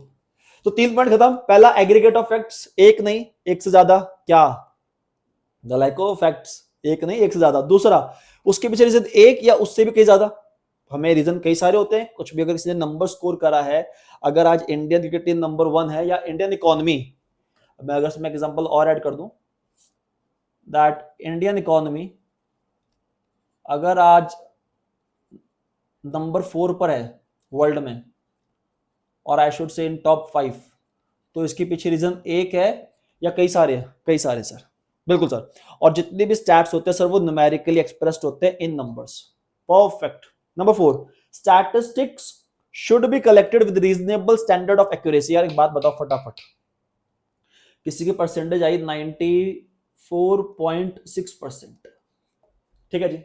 तो 3 पॉइंट खत्म। पहला, एग्रीगेट ऑफ फैक्ट्स, एक नहीं एक से ज्यादा। क्या? द लाइक ऑफ फैक्ट्स, एक नहीं एक से ज्यादा। दूसरा, उसके पीछे रीजन एक या उससे भी कई ज्यादा। हमें रीजन कई सारे होते हैं, कुछ भी अगर किसी ने नंबर स्कोर करा है, अगर आज इंडियन क्रिकेट टीम नंबर 1 है या इंडियन इकोनॉमी, मैं अगर इसमें एग्जांपल और ऐड कर दूं दैट इंडियन इकोनॉमी अगर आज नंबर 4 पर है वर्ल्ड में, और I should say in top 5, तो इसके पीछे रीजन एक है या कई सारे हैं? कई सारे सर, बिल्कुल सर। और जितने भी स्टैट्स होते हैं सर वो न्यूमेरिकली एक्सप्रेस्ड होते हैं in numbers. Perfect. Number 4, statistics should be collected with reasonable standard of accuracy. यार एक बात बताओ फटाफट, किसी की परसेंटेज आई 94.6%, ठीक है जी,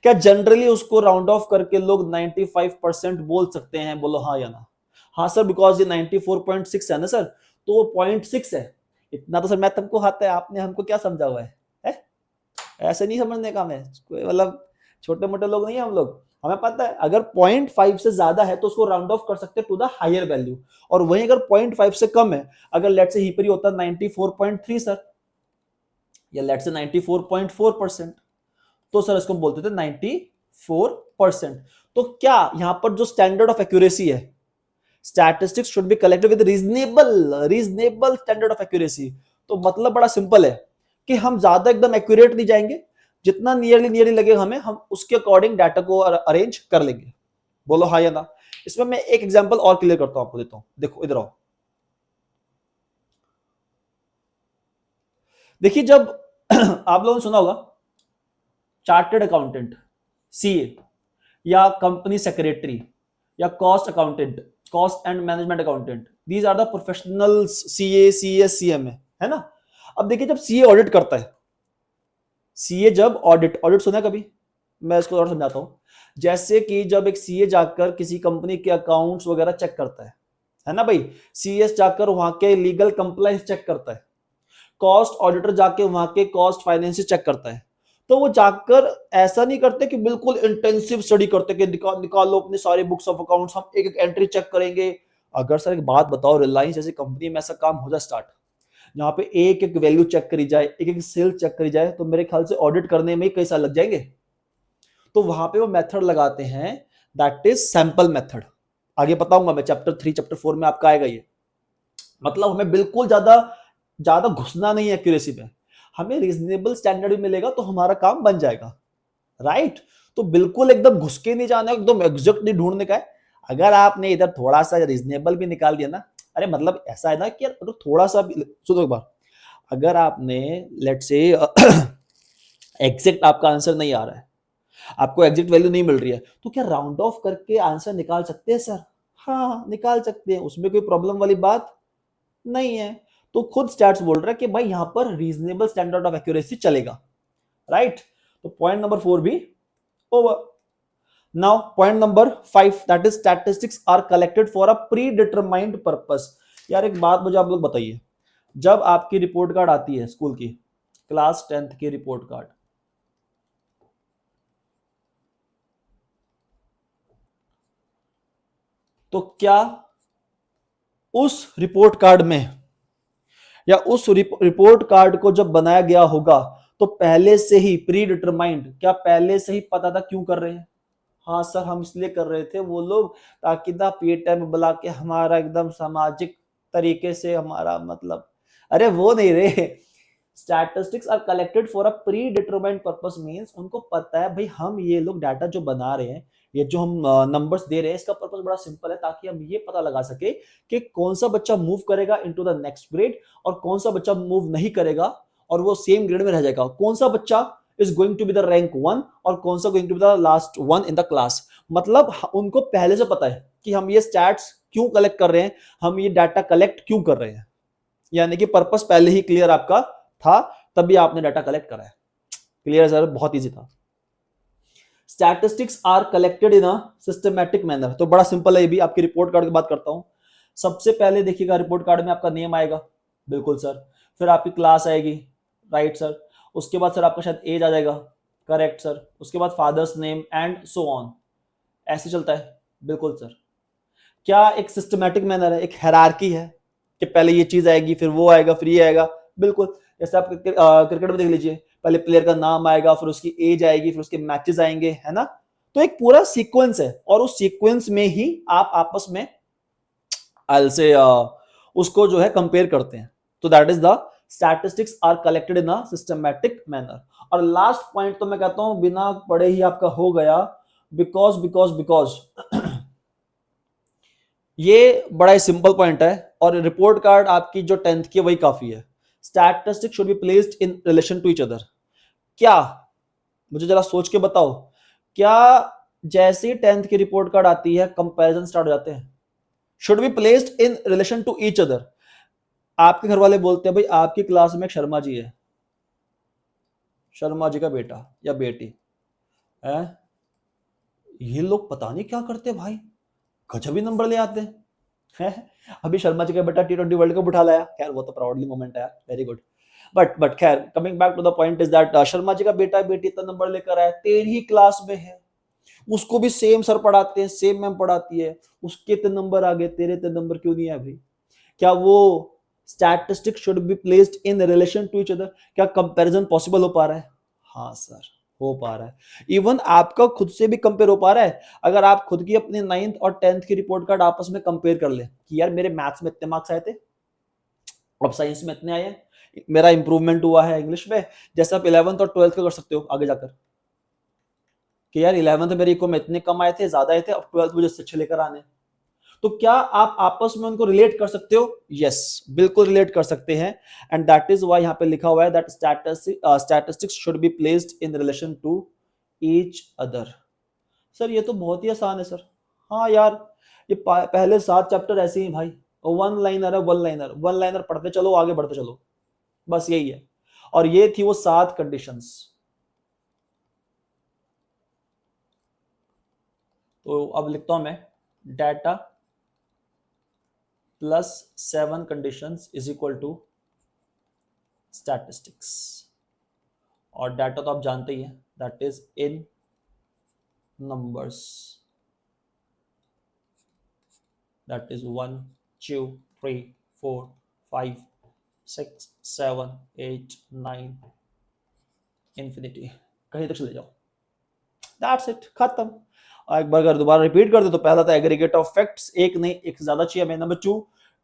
क्या जनरली उसको राउंड ऑफ करके लोग 95% बोल सकते हैं? बोलो हाँ या ना। हाँ सर, बिकॉज ये 94.6 है ना सर, तो वो 0.6 है। इतना तो सर मैथ हमको आता है, आपने हमको क्या समझा हुआ है? ऐसे नहीं समझने का मैं, कोई मतलब छोटे मोटे लोग नहीं है हम लोग। हमें पता है अगर 0.5 से ज्यादा है तो उसको राउंड ऑफ कर सकते हैं टू द हायर वैल्यू, और वहीं अगर 0.5 से कम है, अगर लेट से ही पर ही होता 94.3 सर, या लेट से 94.4%, तो सर इसको बोलते थे 94%। तो क्या यहां पर जो स्टैंडर्ड ऑफ एक्यूरेसी है, statistics should be collected with reasonable standard of accuracy, तो मतलब बड़ा सिंपल है कि हम ज्यादा एकदम एक्यूरेट नहीं जाएंगे, जितना नियरली लगे हमें, हम उसके अकॉर्डिंग डाटा को अरेंज कर लेंगे। बोलो हाँ या ना। इसमें मैं एक एग्जांपल और क्लियर करता हूं, आपको देता हूं, देखो इधर आओ। देखिए जब आप लोगों ने सुना होगा चार्टर्ड अकाउंटेंट, सीए, या कंपनी सेक्रेटरी, या cost accountant, cost and management accountant, these are the professionals. CA, CS, CMA, है ना। अब देखिए जब सीए ऑडिट करता है, सीए जब ऑडिट सुना है कभी? मैं इसको और समझाता हूं। जैसे कि जब एक सीए जाकर किसी कंपनी के अकाउंट्स वगैरह चेक करता है ना भाई, सीएस जाकर वहां के लीगल कंप्लायंस चेक करता है, कॉस्ट ऑडिटर जाके वहां के कॉस्ट फाइनेंस चेक करता है, तो वो जाकर ऐसा नहीं करते कि बिल्कुल इंटेंसिव स्टडी करते कि निकालो अपने सारे बुक्स ऑफ अकाउंट्स, हम एक एक एंट्री चेक करेंगे। अगर सर एक बात बताओ, रिलायंस जैसी कंपनी में ऐसा काम हो जाए स्टार्ट, जहां पे एक एक वैल्यू चेक करी जाए, एक एक सेल चेक करी जाए, तो मेरे ख्याल से ऑडिट करने में ही कई साल लग जाएंगे। तो वहां पे वो मेथड लगाते हैं, दैट इज सैंपल मेथड। आगे बताऊंगा मैं, चैप्टर 3 चैप्टर 4 में आपका आएगा ये। मतलब हमें बिल्कुल ज्यादा ज्यादा घुसना नहीं है एक्यूरेसी में, हमें रीजनेबल स्टैंडर्ड भी मिलेगा तो हमारा काम बन जाएगा, राइट। तो बिल्कुल एकदम घुस के नहीं जाना है, एकदम एग्जैक्ट नहीं ढूंढने का है। अगर आपने इधर थोड़ा सा रीजनेबल भी निकाल दिया ना, अरे मतलब ऐसा है ना कि अगर थोड़ा सा भी, सुनो एक बार, अगर आपने लेट से एग्जैक्ट आपका आंसर नहीं आ रहा है, आपको एग्जैक्ट वैल्यू नहीं मिल रही है, तो क्या राउंड ऑफ करके आंसर निकाल सकते हैं सर? हाँ निकाल सकते हैं, उसमें कोई प्रॉब्लम वाली बात नहीं है। तो खुद स्टैट्स बोल रहा है कि भाई यहां पर रीजनेबल स्टैंडर्ड ऑफ एक्यूरेसी चलेगा, राइट। तो पॉइंट नंबर 4 भी over. Now point number 5, that is statistics are collected for a predetermined purpose. यार एक बात मुझे आप लोग बताइए, जब आपकी रिपोर्ट कार्ड आती है स्कूल की, क्लास 10th की रिपोर्ट कार्ड, तो क्या उस रिपोर्ट कार्ड में, या उस रिपोर्ट कार्ड को जब बनाया गया होगा, तो पहले से ही प्री डिटरमाइंड, क्या पहले से ही पता था क्यों कर रहे हैं? हाँ सर हम इसलिए कर रहे थे, वो लोग ताकि ना पेटीएम बुला के हमारा एकदम सामाजिक तरीके से हमारा मतलब, अरे वो नहीं रे। Statistics are collected for a predetermined purpose, means उनको पता है भाई हम ये लोग डाटा जो बना रहे हैं, ये जो हम नंबर्स दे रहे हैं, इसका पर्पस बड़ा सिंपल है, ताकि हम ये पता लगा सके कि कौन सा बच्चा मूव करेगा इनटू द नेक्स्ट ग्रेड और कौन सा बच्चा मूव नहीं करेगा, और वो सेम ग्रेड में रह जाएगा। कौन सा बच्चा is going to be the rank 1 और कौन सा going to be the last 1 in the class. मतलब उनको पहले से पता है कि हम ये स्टैट्स क्यों कलेक्ट कर रहे हैं, हम ये डाटा कलेक्ट क्यों कर रहे हैं, यानी कि पर्पस पहले ही क्लियर आपका था, तभी आपने डाटा कलेक्ट करा है। क्लियर सर, बहुत इजी था। Statistics are collected in a systematic manner, तो बड़ा सिंपल है ये भी। आपकी रिपोर्ट कार्ड की बात करता हूं। सबसे पहले देखिएगा रिपोर्ट कार्ड में आपका नेम आएगा, बिल्कुल सर, फिर आपकी क्लास आएगी, राइट सर, उसके बाद सर आपका शायद एज आ जाएगा, करेक्ट सर, उसके बाद father's name and so on, ऐसे चलता है, बिल्कुल सर। क्या एक सिस्टमैटिक मैनर है, एक हायरार्की है कि पहले ये चीज आएगी फिर वो आएगा फिर ये आएगा, बिल्कुल। जैसे आप क्रिकेट में देख लीजिए, पहले प्लेयर का नाम आएगा, फिर उसकी एज आएगी, फिर उसके मैचेस आएंगे, है ना। तो एक पूरा सीक्वेंस है और उस सीक्वेंस में ही आप आपस में से उसको जो है कंपेयर करते हैं। तो that is the statistics are collected in a systematic manner. और लास्ट पॉइंट तो मैं कहता हूं बिना पढ़े ही आपका हो गया, बिकॉज बिकॉज बिकॉज ये बड़ा ही सिंपल पॉइंट है और रिपोर्ट कार्ड आपकी जो 10th की वही काफी है। Statistics should be placed in relation to each other. क्या, मुझे जरा सोच के बताओ, क्या जैसे ही 10th की रिपोर्ट कार्ड आती है कंपैरिजन स्टार्ट हो जाते हैं? Should be placed in relation to each other. आपके घर वाले बोलते हैं भाई आपकी क्लास में एक शर्मा जी है, शर्मा जी का बेटा या बेटी है, ये लोग पता नहीं क्या करते भाई, गजब ही नंबर ले आते हैं। अभी शर्मा जी का बेटा T20 वर्ल्ड कप उठा लाया, खैर वो तो प्राउडली मोमेंट है, वेरी गुड। बट खैर coming back to the point is that Sharma ji का बेटा बेटी इतना नंबर लेकर आया, तेरी ही क्लास में है, उसको भी सेम सर पढ़ाते हैं, सेम मैम पढ़ाती है, उसके इतने नंबर आ गए, तेरे इतने नंबर क्यों नहीं आए भाई? क्या वो statistics should be placed in relation to each other? क्या कंपैरिजन पॉसिबल हो पा रहा है? हाँ सर, हो पा रहा है। इवन आपका खुद से भी कंपेयर हो पा रहा है। अगर आप खुद की अपनी 9th और 10th की रिपोर्ट कार्ड आपस में कंपेयर कर ले कि यार मेरे मैथ्स में इतने मार्क्स आए थे, अब साइंस में इतने आए हैं, मेरा इंप्रूवमेंट हुआ है इंग्लिश में, जैसे आप 11th और 12th का कर सकते हो आगे जाकर कि यार 11th मेरी को में इतने कम आए थे, ज्यादा आए थे, अब 12th मुझे अच्छे लेकर आने। तो क्या आप आपस में उनको रिलेट कर सकते हो? यस, बिल्कुल रिलेट कर सकते हैं। एंड दैट इज व्हाई यहां पे लिखा हुआ है that statistics should be placed in relation to each other. Sir ये तो बहुत ही आसान है सर। हाँ यार, ये पहले 7 चैप्टर ऐसे ही भाई, वन लाइनर है, वन लाइनर, वन लाइनर पढ़ते चलो, आगे बढ़ते चलो, बस यही है। और ये थी वो 7 कंडीशंस। तो अब लिखता हूं मैं, data plus 7 conditions is equal to statistics. और डाटा तो आप जानते ही हैं, that is in numbers, that is 1 2 3 4 5 6 7 8 9 infinity, कहीं तक चले जाओ, दैट्स इट, खत्म। एक बार अगर दोबारा रिपीट कर दे तो पहला था एग्रीगेट ऑफ फैक्ट्स, एक नहीं एक से ज्यादा चाहिए हमें। Number 2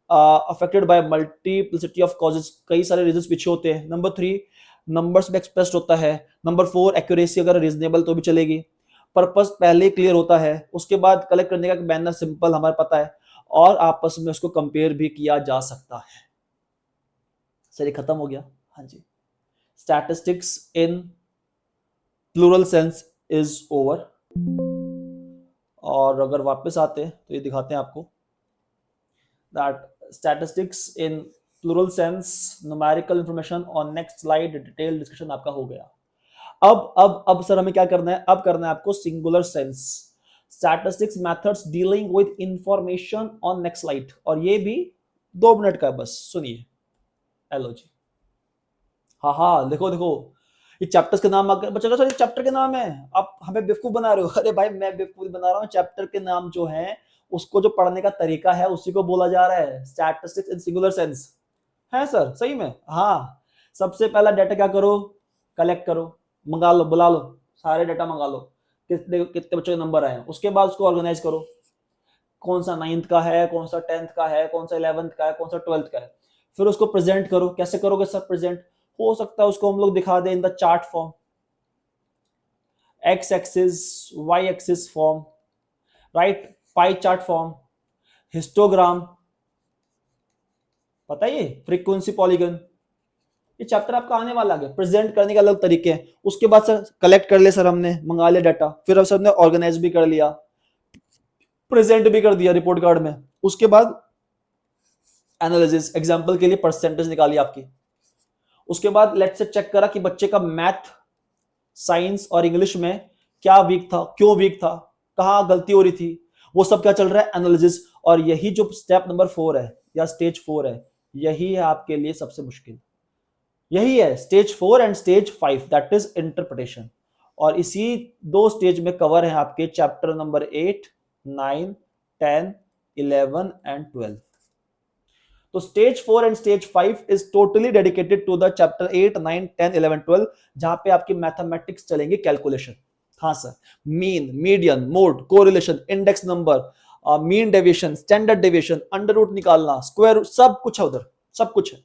affected by multiplicity of causes, कई सारे रीजंस पीछे होते हैं। नंबर 3 नंबर्स में एक्सप्रेस्ड होता है। नंबर 4 एक्यूरेसी अगर रीजनेबल तो भी चलेगी। पर्पस पहले क्लियर होता है, उसके बाद कलेक्ट करने का मैनर सिंपल हमारे पता है, और आपस में उसको कंपेयर भी किया जा सकता है। सर ये खत्म हो गया? हाँ जी, statistics in plural sense is over. और अगर वापस आते हैं तो ये दिखाते हैं आपको that statistics in plural sense numerical information on next slide, detail discussion आपका हो गया। अब सर हमें क्या करना है? अब करना है आपको singular sense, statistics methods dealing with information on next slide, और ये भी 2 मिनट का, बस सुनिए। हेलो जी, हाँ हाँ, देखो देखो, ये चैप्टर्स के नाम आकर बच्चा, सर चैप्टर के नाम है, आप हमें बेवकूफ बना रहे हो। अरे भाई मैं बेवकूफ बना रहा हूँ, चैप्टर के नाम जो है उसको जो पढ़ने का तरीका है उसी को बोला जा रहा है, स्टैटिस्टिक्स इन सिंगुलर सेंस है सर, सही में। हाँ, सबसे पहला डाटा क्या करो? कलेक्ट करो, मंगा लो, बुला लो, सारे डाटा मंगा लो, कितने कितने बच्चों के नंबर आए, उसके बाद उसको ऑर्गेनाइज करो, कौन सा 9th का है, कौन सा 10th का है, कौन सा 11th का है, कौन सा 12th का है, फिर उसको प्रेजेंट करो। कैसे करोगे सर प्रेजेंट? हो सकता है उसको हम लोग दिखा दें in the chart form, x axis y axis form, right, pie chart form, histogram, पता है, फ्रीक्वेंसी पॉलीगन, ये चैप्टर आपका आने वाला है। प्रेजेंट करने के अलग तरीके हैं। उसके बाद सर कलेक्ट कर ले सर, हमने मंगा लिया डाटा, फिर सर हमने ऑर्गेनाइज भी कर लिया, प्रेजेंट भी कर दिया रिपोर्ट कार्ड में। उसके बाद एनालिसिस, एग्जांपल के लिए परसेंटेज निकाली आपकी। उसके बाद लेट्स से चेक करा कि बच्चे का मैथ, साइंस और इंग्लिश में क्या वीक था, क्यों वीक था, कहां गलती हो रही थी, वो सब क्या चल रहा है, एनालिसिस। और यही जो स्टेप नंबर 4 है या स्टेज 4 है, यही है आपके लिए सबसे मुश्किल। यही है stage 4 and stage 5, that is interpretation. और इसी 2 स्टेज में कवर है आपके चैप्टर नंबर 8, 9, 10, 11 एंड 12। तो stage 4 and stage 5 is totally dedicated to the chapter 8, 9, 10, 11, 12, जहां पे आपकी मैथमेटिक्स चलेंगे, कैलकुलेशन। हाँ sir, mean, median, mode, correlation, index number, mean deviation, standard deviation, under root निकालना, स्क्वायर रूट, सब कुछ है उधर, सब कुछ है।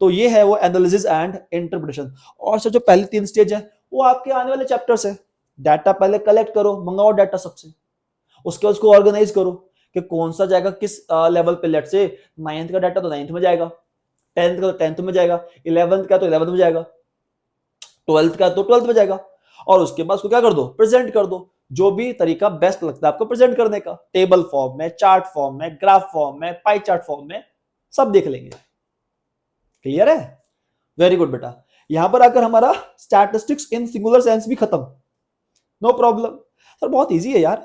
तो ये है वो एनालिसिस एंड इंटरप्रिटेशन। और सर जो पहले 3 स्टेज है वो आपके आने वाले चैप्टर्स है। डाटा पहले कलेक्ट करो, मंगाओ डाटा सबसे, उसके बाद उसको ऑर्गेनाइज करो कि कौन सा जाएगा किस लेवल पे। लेट से 9th का डाटा तो 9th में जाएगा, 10th का तो 10th में जाएगा, 11th का तो 11th में जाएगा, 12th का तो 12th में जाएगा। और उसके बाद उसको क्या कर दो, प्रेजेंट कर दो, जो भी तरीका बेस्ट लगता है आपको प्रेजेंट करने का, टेबल फॉर्म में, चार्ट फॉर्म में, ग्राफ फॉर्म में, पाई चार्ट फॉर्म में, सब देख लेंगे। क्लियर है? वेरी गुड बेटा। यहां पर आकर हमारा स्टैटिस्टिक्स इन सिंगुलर सेंस भी खत्म, नो प्रॉब्लम। सर बहुत इजी है यार,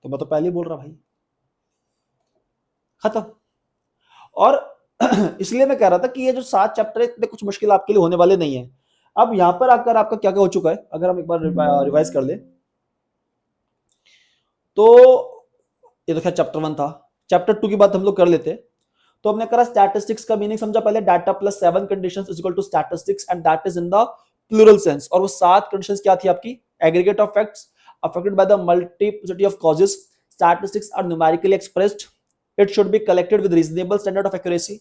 तो मैं तो पहले ही बोल रहा भाई, खत्म। और इसलिए मैं कह रहा था कि ये जो 7 चैप्टर है इतने कुछ मुश्किल आपके लिए होने वाले नहीं है। अब यहां पर आकर आपका क्या क्या हो चुका है, अगर हम एक बार रिवाइज कर ले तो ये तो खैर चैप्टर 1 था। चैप्टर 2 की बात हम लोग कर लेते। तो हमने करा स्टैटिस्टिक्स का मीनिंग समझा पहले, data plus 7 conditions is equal to statistics and that is in the plural sense. और वो 7 कंडीशंस क्या थी आपकी, aggregate of facts affected by the multiplicity of causes, statistics are numerically expressed, it should be collected with reasonable standard of accuracy,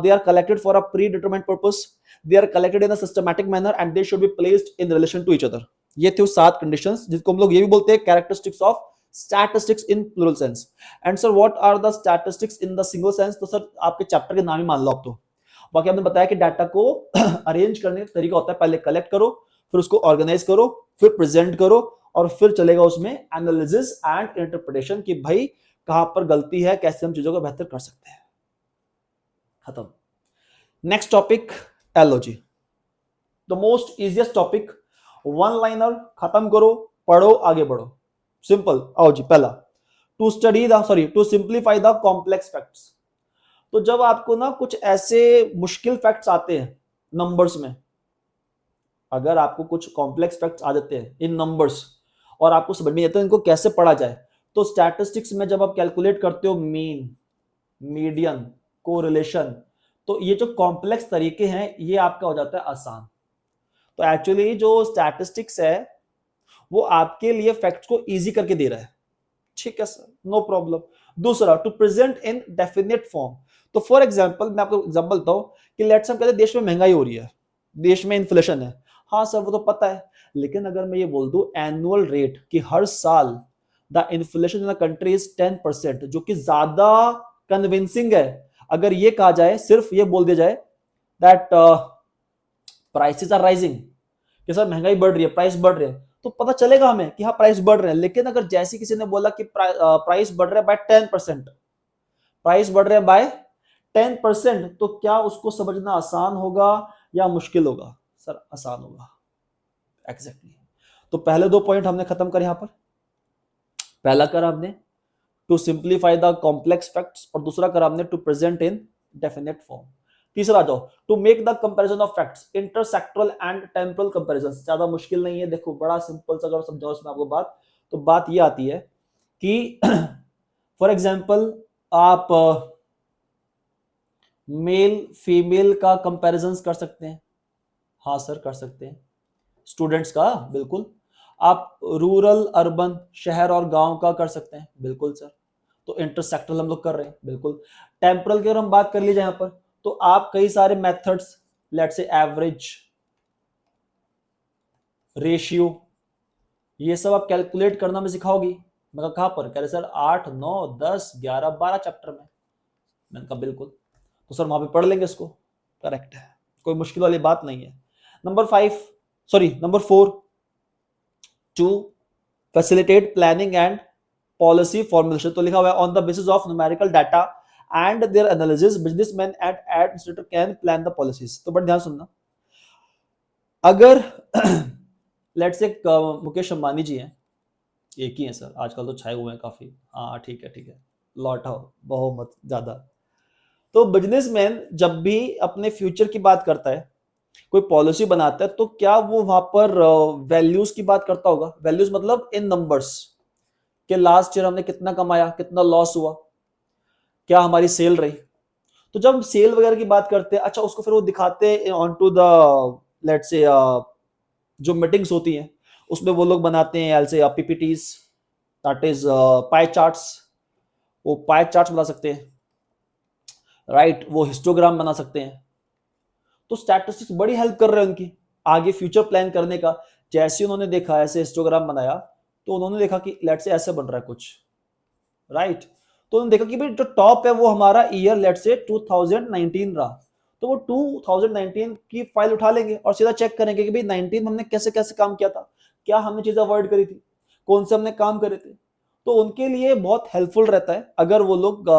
they are collected for a predetermined purpose, they are collected in a systematic manner and they should be placed in relation to each other। ये थे 7 conditions जिसको हम लोग ये भी बोलते हैं characteristics of statistics in plural sense. And sir what are the statistics in the single sense, तो सर आपके चैप्टर के नाम ही मान लो आप। तो बाकी आपने बताया कि डाटा को अरेंज करने का तरीका होता है, पहले कलेक्ट करो, फिर उसको ऑर्गेनाइज करो, फिर प्रेजेंट करो, और फिर चलेगा उसमें एनालिसिस एंड इंटरप्रिटेशन कि भाई कहां पर गलती है, कैसे हम चीजों को बेहतर कर सकते हैं। खत्म। Next topic LOG, the most easiest topic, one liner, खत्म करो, पढ़ो, आगे बढ़ो, सिंपल। आओ जी, पहला to simplify the complex facts. तो जब आपको ना कुछ ऐसे मुश्किल फैक्ट्स आते हैं नंबर्स में, अगर आपको कुछ कॉम्प्लेक्स फैक्ट्स आ जाते हैं इन नंबर्स और आपको समझ में आता है इनको कैसे पढ़ा जाए, तो स्टैटिस्टिक्स में जब आप कैलकुलेट करते हो मीन, मीडियन, कोरिलेशन, तो ये जो कॉम्प्लेक्स तरीके हैं ये आपका हो जाता है आसान। तो एक्चुअली जो स्टैटिस्टिक्स है वो आपके लिए फैक्ट्स को इजी करके दे रहा है। ठीक है सर, नो प्रॉब्लम। दूसरा, to present in definite form. तो फॉर एग्जांपल मैं आपको एग्जांपल बताऊं कि लेट्स हम कहते हैं देश में महंगाई हो रही है, देश में इन्फ्लेशन है। हाँ सर वो तो पता है, लेकिन अगर मैं ये बोल दूं एनुअल रेट कि हर साल the inflation in the country is 10%, जो कि ज्यादा कन्विंसिंग है। अगर ये कहा जाए, सिर्फ ये बोल दिया जाए दैट प्राइसेस आर राइजिंग, कि सर महंगाई बढ़ रही है, प्राइस बढ़ रहे हैं, तो पता चलेगा हमें कि हाँ प्राइस बढ़ रहे हैं। लेकिन अगर जैसे किसी ने बोला कि प्राइस बढ़ रहा है बाय 10%, प्राइस बढ़ रहे हैं बाय 10%, तो क्या उसको समझना आसान होगा या मुश्किल होगा? सर आसान होगा, एग्जैक्टली। तो पहले 2 पॉइंट हमने खत्म कर यहां पर। पहला करा हमने to simplify the complex facts, और दूसरा करा हमने to present in definite form. तीसरा जाओ, to make the comparison of facts, intersectoral and temporal comparison. ज्यादा मुश्किल नहीं है, देखो बड़ा सिंपल सा अगर समझाओ इसमें आपको बात, तो बात ये आती है कि फॉर एग्जांपल आप मेल फीमेल का कंपैरिजन कर सकते हैं। हाँ सर कर सकते हैं। स्टूडेंट्स का, बिल्कुल। आप रूरल अर्बन, शहर और गांव का कर सकते हैं, बिल्कुल सर। तो इंटरसेक्टरल हम लोग कर रहे हैं, बिल्कुल। टेम्पोरल की अगर हम बात कर लीजिए यहां पर, तो आप कई सारे methods, let's say average, ratio, ये सब आप कैलकुलेट करना में सिखाओगी। मैं कहा पर, कह रहे सर 8, 9, 10, 11, 12 चैप्टर में। मैंने कहा बिल्कुल। तो सर वहां पे पढ़ लेंगे इसको, करेक्ट है। कोई मुश्किल वाली बात नहीं है। Number 4, to facilitate planning and policy formulation. तो लिखा हुआ है on the basis of numerical data and their analysis businessman and administrator can plan the policies. तो बड़ा ध्यान सुनना, अगर लेट्स से मुकेश अंबानी जी हैं, एक ही है सर, आजकल तो छाए हुए हैं काफी, हाँ ठीक है ठीक है, लौटाओ बहुमत ज्यादा। तो बिजनेसमैन जब भी अपने फ्यूचर की बात करता है, कोई पॉलिसी बनाता है, तो क्या वो वहां पर वैल्यूज की बात करता होगा? वैल्यूज मतलब इन नंबर्स, कि लास्ट ईयर हमने कितना कमाया, कितना लॉस हुआ, क्या हमारी सेल रही। तो जब हम सेल वगैरह की बात करते हैं, अच्छा उसको फिर वो दिखाते हैं on to the let's say जो मीटिंग्स होती हैं उसमें वो लोग बनाते हैं ऐसे PPTs, that is pie charts, वो पाई चार्ट्स बना सकते हैं, राइट, वो हिस्टोग्राम बना सकते हैं। तो स्टैटिस्टिक्स बड़ी हेल्प कर रहे हैं उनकी आगे फ्यूचर प्लान करने का। जैसे उन्होंने देखा ऐसे हिस्टोग्राम बनाया, तो उन्होंने देखा कि लेट से ऐसे बन रहा है कुछ, राइट। तो उन्होंने देखा कि भाई जो टॉप है वो हमारा ईयर लेट से 2019 रहा, तो वो 2019 की फाइल उठा लेंगे और सीधा चेक करेंगे कि भाई 19 में हमने कैसे कैसे काम किया था, क्या हमने चीजें अवॉइड करी थी, कौन से हमने काम करे थे। तो उनके लिए बहुत हेल्पफुल रहता है अगर वो लोग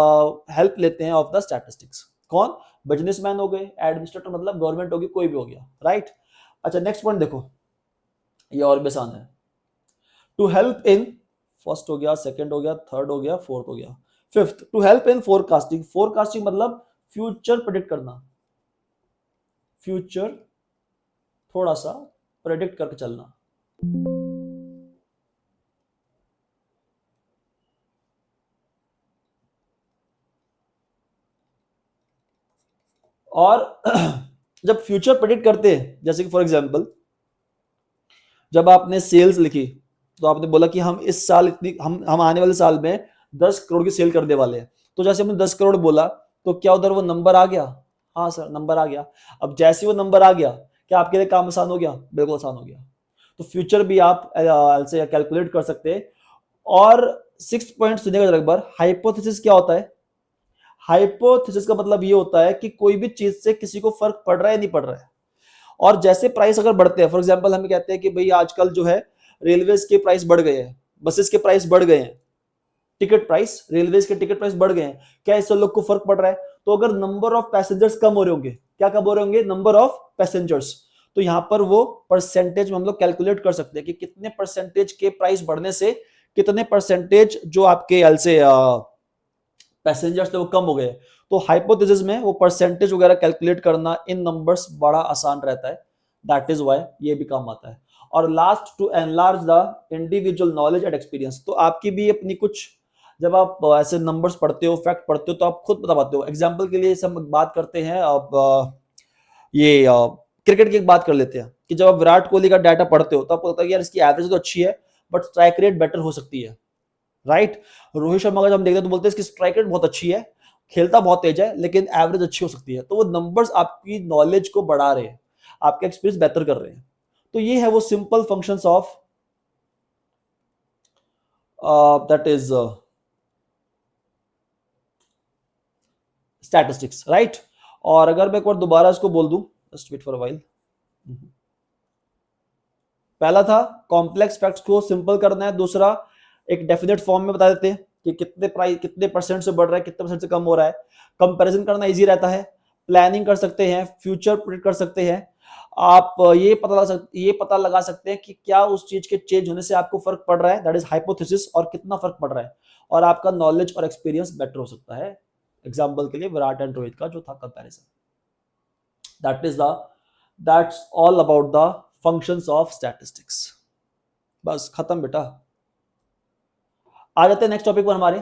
हेल्प लेते हैं ऑफ द स्टैटिस्टिक्स। कौन? बिजनेसमैन हो गए, एडमिनिस्ट्रेटर मतलब गवर्नमेंट होगी, कोई भी हो गया, राइट। अच्छा नेक्स्ट पॉइंट देखो, ये और भी आसान है। टू हेल्प इन, फर्स्ट हो गया, सेकंड हो गया, थर्ड हो गया, फोर्थ हो गया, fifth, to help in forecasting. Forecasting मतलब फ्यूचर प्रेडिक्ट करना, फ्यूचर थोड़ा सा प्रेडिक्ट करके चलना। और जब फ्यूचर प्रेडिक्ट करते हैं, जैसे कि फॉर एग्जांपल जब आपने सेल्स लिखी, तो आपने बोला कि हम इस साल इतनी, हम आने वाले साल में 10 करोड़ की सेल करने वाले हैं। तो जैसे हमने 10 करोड़ बोला, तो क्या उधर वो नंबर आ गया? हाँ सर नंबर आ गया। अब जैसे वो नंबर आ गया, क्या आपके लिए काम आसान हो गया? बिल्कुल आसान हो गया। तो फ्यूचर भी आप ऐसे कैलकुलेट कर सकते हैं। और 6 पॉइंट सुनिएगा जरा एक बार, हाइपोथेसिस क्या होता है? हाइपोथेसिस का मतलब ये होता है कि कोई भी चीज से किसी को फर्क पड़ रहा है नहीं पड़ रहा है। और जैसे प्राइस अगर बढ़ते हैं, फॉर एग्जांपल हम कहते हैं कि भाई आजकल जो है रेलवे के प्राइस बढ़ गए हैं, बसेस के प्राइस बढ़ गए हैं, टिकट प्राइस, रेलवे के टिकट प्राइस बढ़ गए हैं, क्या इससे लोग को फर्क पड़ रहा है? तो अगर नंबर ऑफ पैसेंजर्स कम हो रहे होंगे, क्या कम हो रहे होंगे? Number of passengers. तो यहां पर वो परसेंटेज में हम लोग कैलकुलेट कर सकते हैं कि कितने परसेंटेज के प्राइस बढ़ने से कितने परसेंटेज जो आपके एल से पैसेंजर्स थे वो कम हो गए। तो हाइपोथेसिस में वो परसेंटेज वगैरह कैलकुलेट करना इन नंबर्स बड़ा आसान रहता है, दैट इज व्हाई ये भी काम आता है। और last, to enlarge the individual knowledge and experience. तो आपकी भी अपनी कुछ, जब आप ऐसे नंबर्स पढ़ते हो, फैक्ट पढ़ते हो, तो आप खुद बता पाते हो। एग्जाम्पल के लिए हम बात करते हैं, अब ये क्रिकेट की एक बात कर लेते हैं कि जब आप विराट कोहली का डाटा पढ़ते हो तो आपको लगता है कि यार इसकी एवरेज तो अच्छी है, बट स्ट्राइक रेट बेटर हो सकती है, राइट। रोहित शर्मा का जब हम देखते हैं तो बोलते हैं इसकी स्ट्राइक रेट बहुत अच्छी है, खेलता बहुत तेज है, लेकिन एवरेज अच्छी हो सकती है। तो वो नंबर्स आपकी नॉलेज को बढ़ा रहे हैं, आपका एक्सपीरियंस बेहतर कर रहे हैं। तो ये है वो simple functions of that is statistics, right. और अगर मैं एक बार दोबारा इसको बोल दूं, just wait for a while. पहला था कॉम्प्लेक्स फैक्ट्स को सिंपल करना है, दूसरा एक डेफिनेट फॉर्म में बता देते हैं कि कितने प्राइस कितने परसेंट से बढ़ रहा है, कितने परसेंट से कम हो रहा है। कंपैरिजन करना इजी रहता है, प्लानिंग कर सकते हैं, फ्यूचर प्रेडिक्ट कर सकते हैं। आप ये पता लगा सकते हैं कि क्या उस चीज के चेंज होने से आपको फर्क पड़ रहा है, दैट इज हाइपोथेसिस, और कितना फर्क पड़ रहा है। और आपका नॉलेज और एक्सपीरियंस बेटर हो सकता है। एग्जाम्पल के लिए विराट एंड रोहित का जो था comparison, that is the that's all about the functions of statistics. बस खत्म बेटा। आ जाते हैं नेक्स्ट टॉपिक पर हमारे।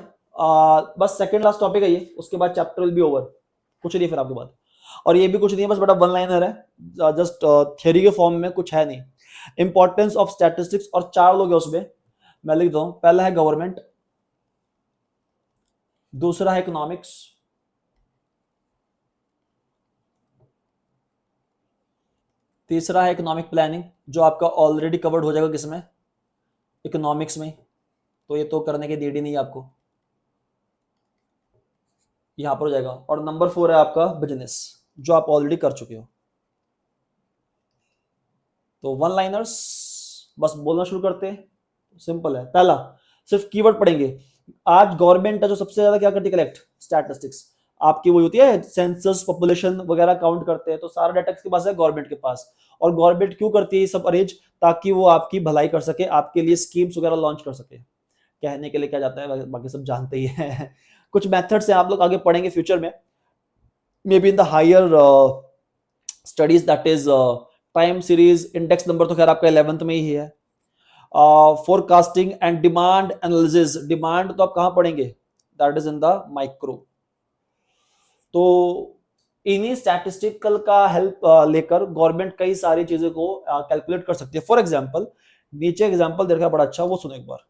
बस सेकंड लास्ट टॉपिक है ये, उसके बाद चैप्टर विल बी ओवर, कुछ नहीं फिर आपके बाद। और ये भी कुछ नहीं है, बस बड़ा वन लाइनर है, जस्ट थ्योरी के फॉर्म में, कुछ है नहीं। इंपॉर्टेंस ऑफ स्टैटिस्टिक्स, और 4 लोग हैं उसमें, मैं लिख दूं। पहला है गवर्नमेंट, दूसरा है इकोनॉमिक्स, तीसरा है इकोनॉमिक प्लानिंग, जो आपका ऑलरेडी कवर्ड हो जाएगा किसमें? इकोनॉमिक्स में। तो ये तो करने की नीड ही नहीं है आपको, यहां पर हो जाएगा। और नंबर 4 है आपका बिजनेस, जो आप ऑलरेडी कर चुके हो। तो वन लाइनर्स बस बोलना शुरू करते हैं, सिंपल है। पहला सिर्फ कीवर्ड पढ़ेंगे। आज गवर्नमेंट है जो सबसे ज्यादा क्या करती है, कलेक्ट स्टैटिस्टिक्स। आपकी वो होती है सेंसस, पॉपुलेशन वगैरह काउंट करते हैं, तो सारा डाटा किसके पास है, गवर्नमेंट के पास। और गवर्नमेंट क्यों करती है ये सब अरेंज, ताकि वो आपकी भलाई कर सके, आपके लिए स्कीम्स वगैरह लॉन्च कर सके। कहने के लिए क्या जाता है, बाकी सब जानते ही हैं। कुछ मेथड्स हैं, आप लोग आगे पढ़ेंगे फ्यूचर में, maybe in the higher studies, that is time series, index number तो खैर आपका 11th में ही है। Forecasting and demand analysis, demand तो आप कहां पढ़ेंगे, that is in the micro. तो इन्हीं स्टैटिस्टिकल का हेल्प लेकर गवर्नमेंट कई सारी चीजों को कैलकुलेट कर सकती है। फॉर एग्जांपल, नीचे एग्जांपल देखा बड़ा अच्छा, वो सुनो एक बार।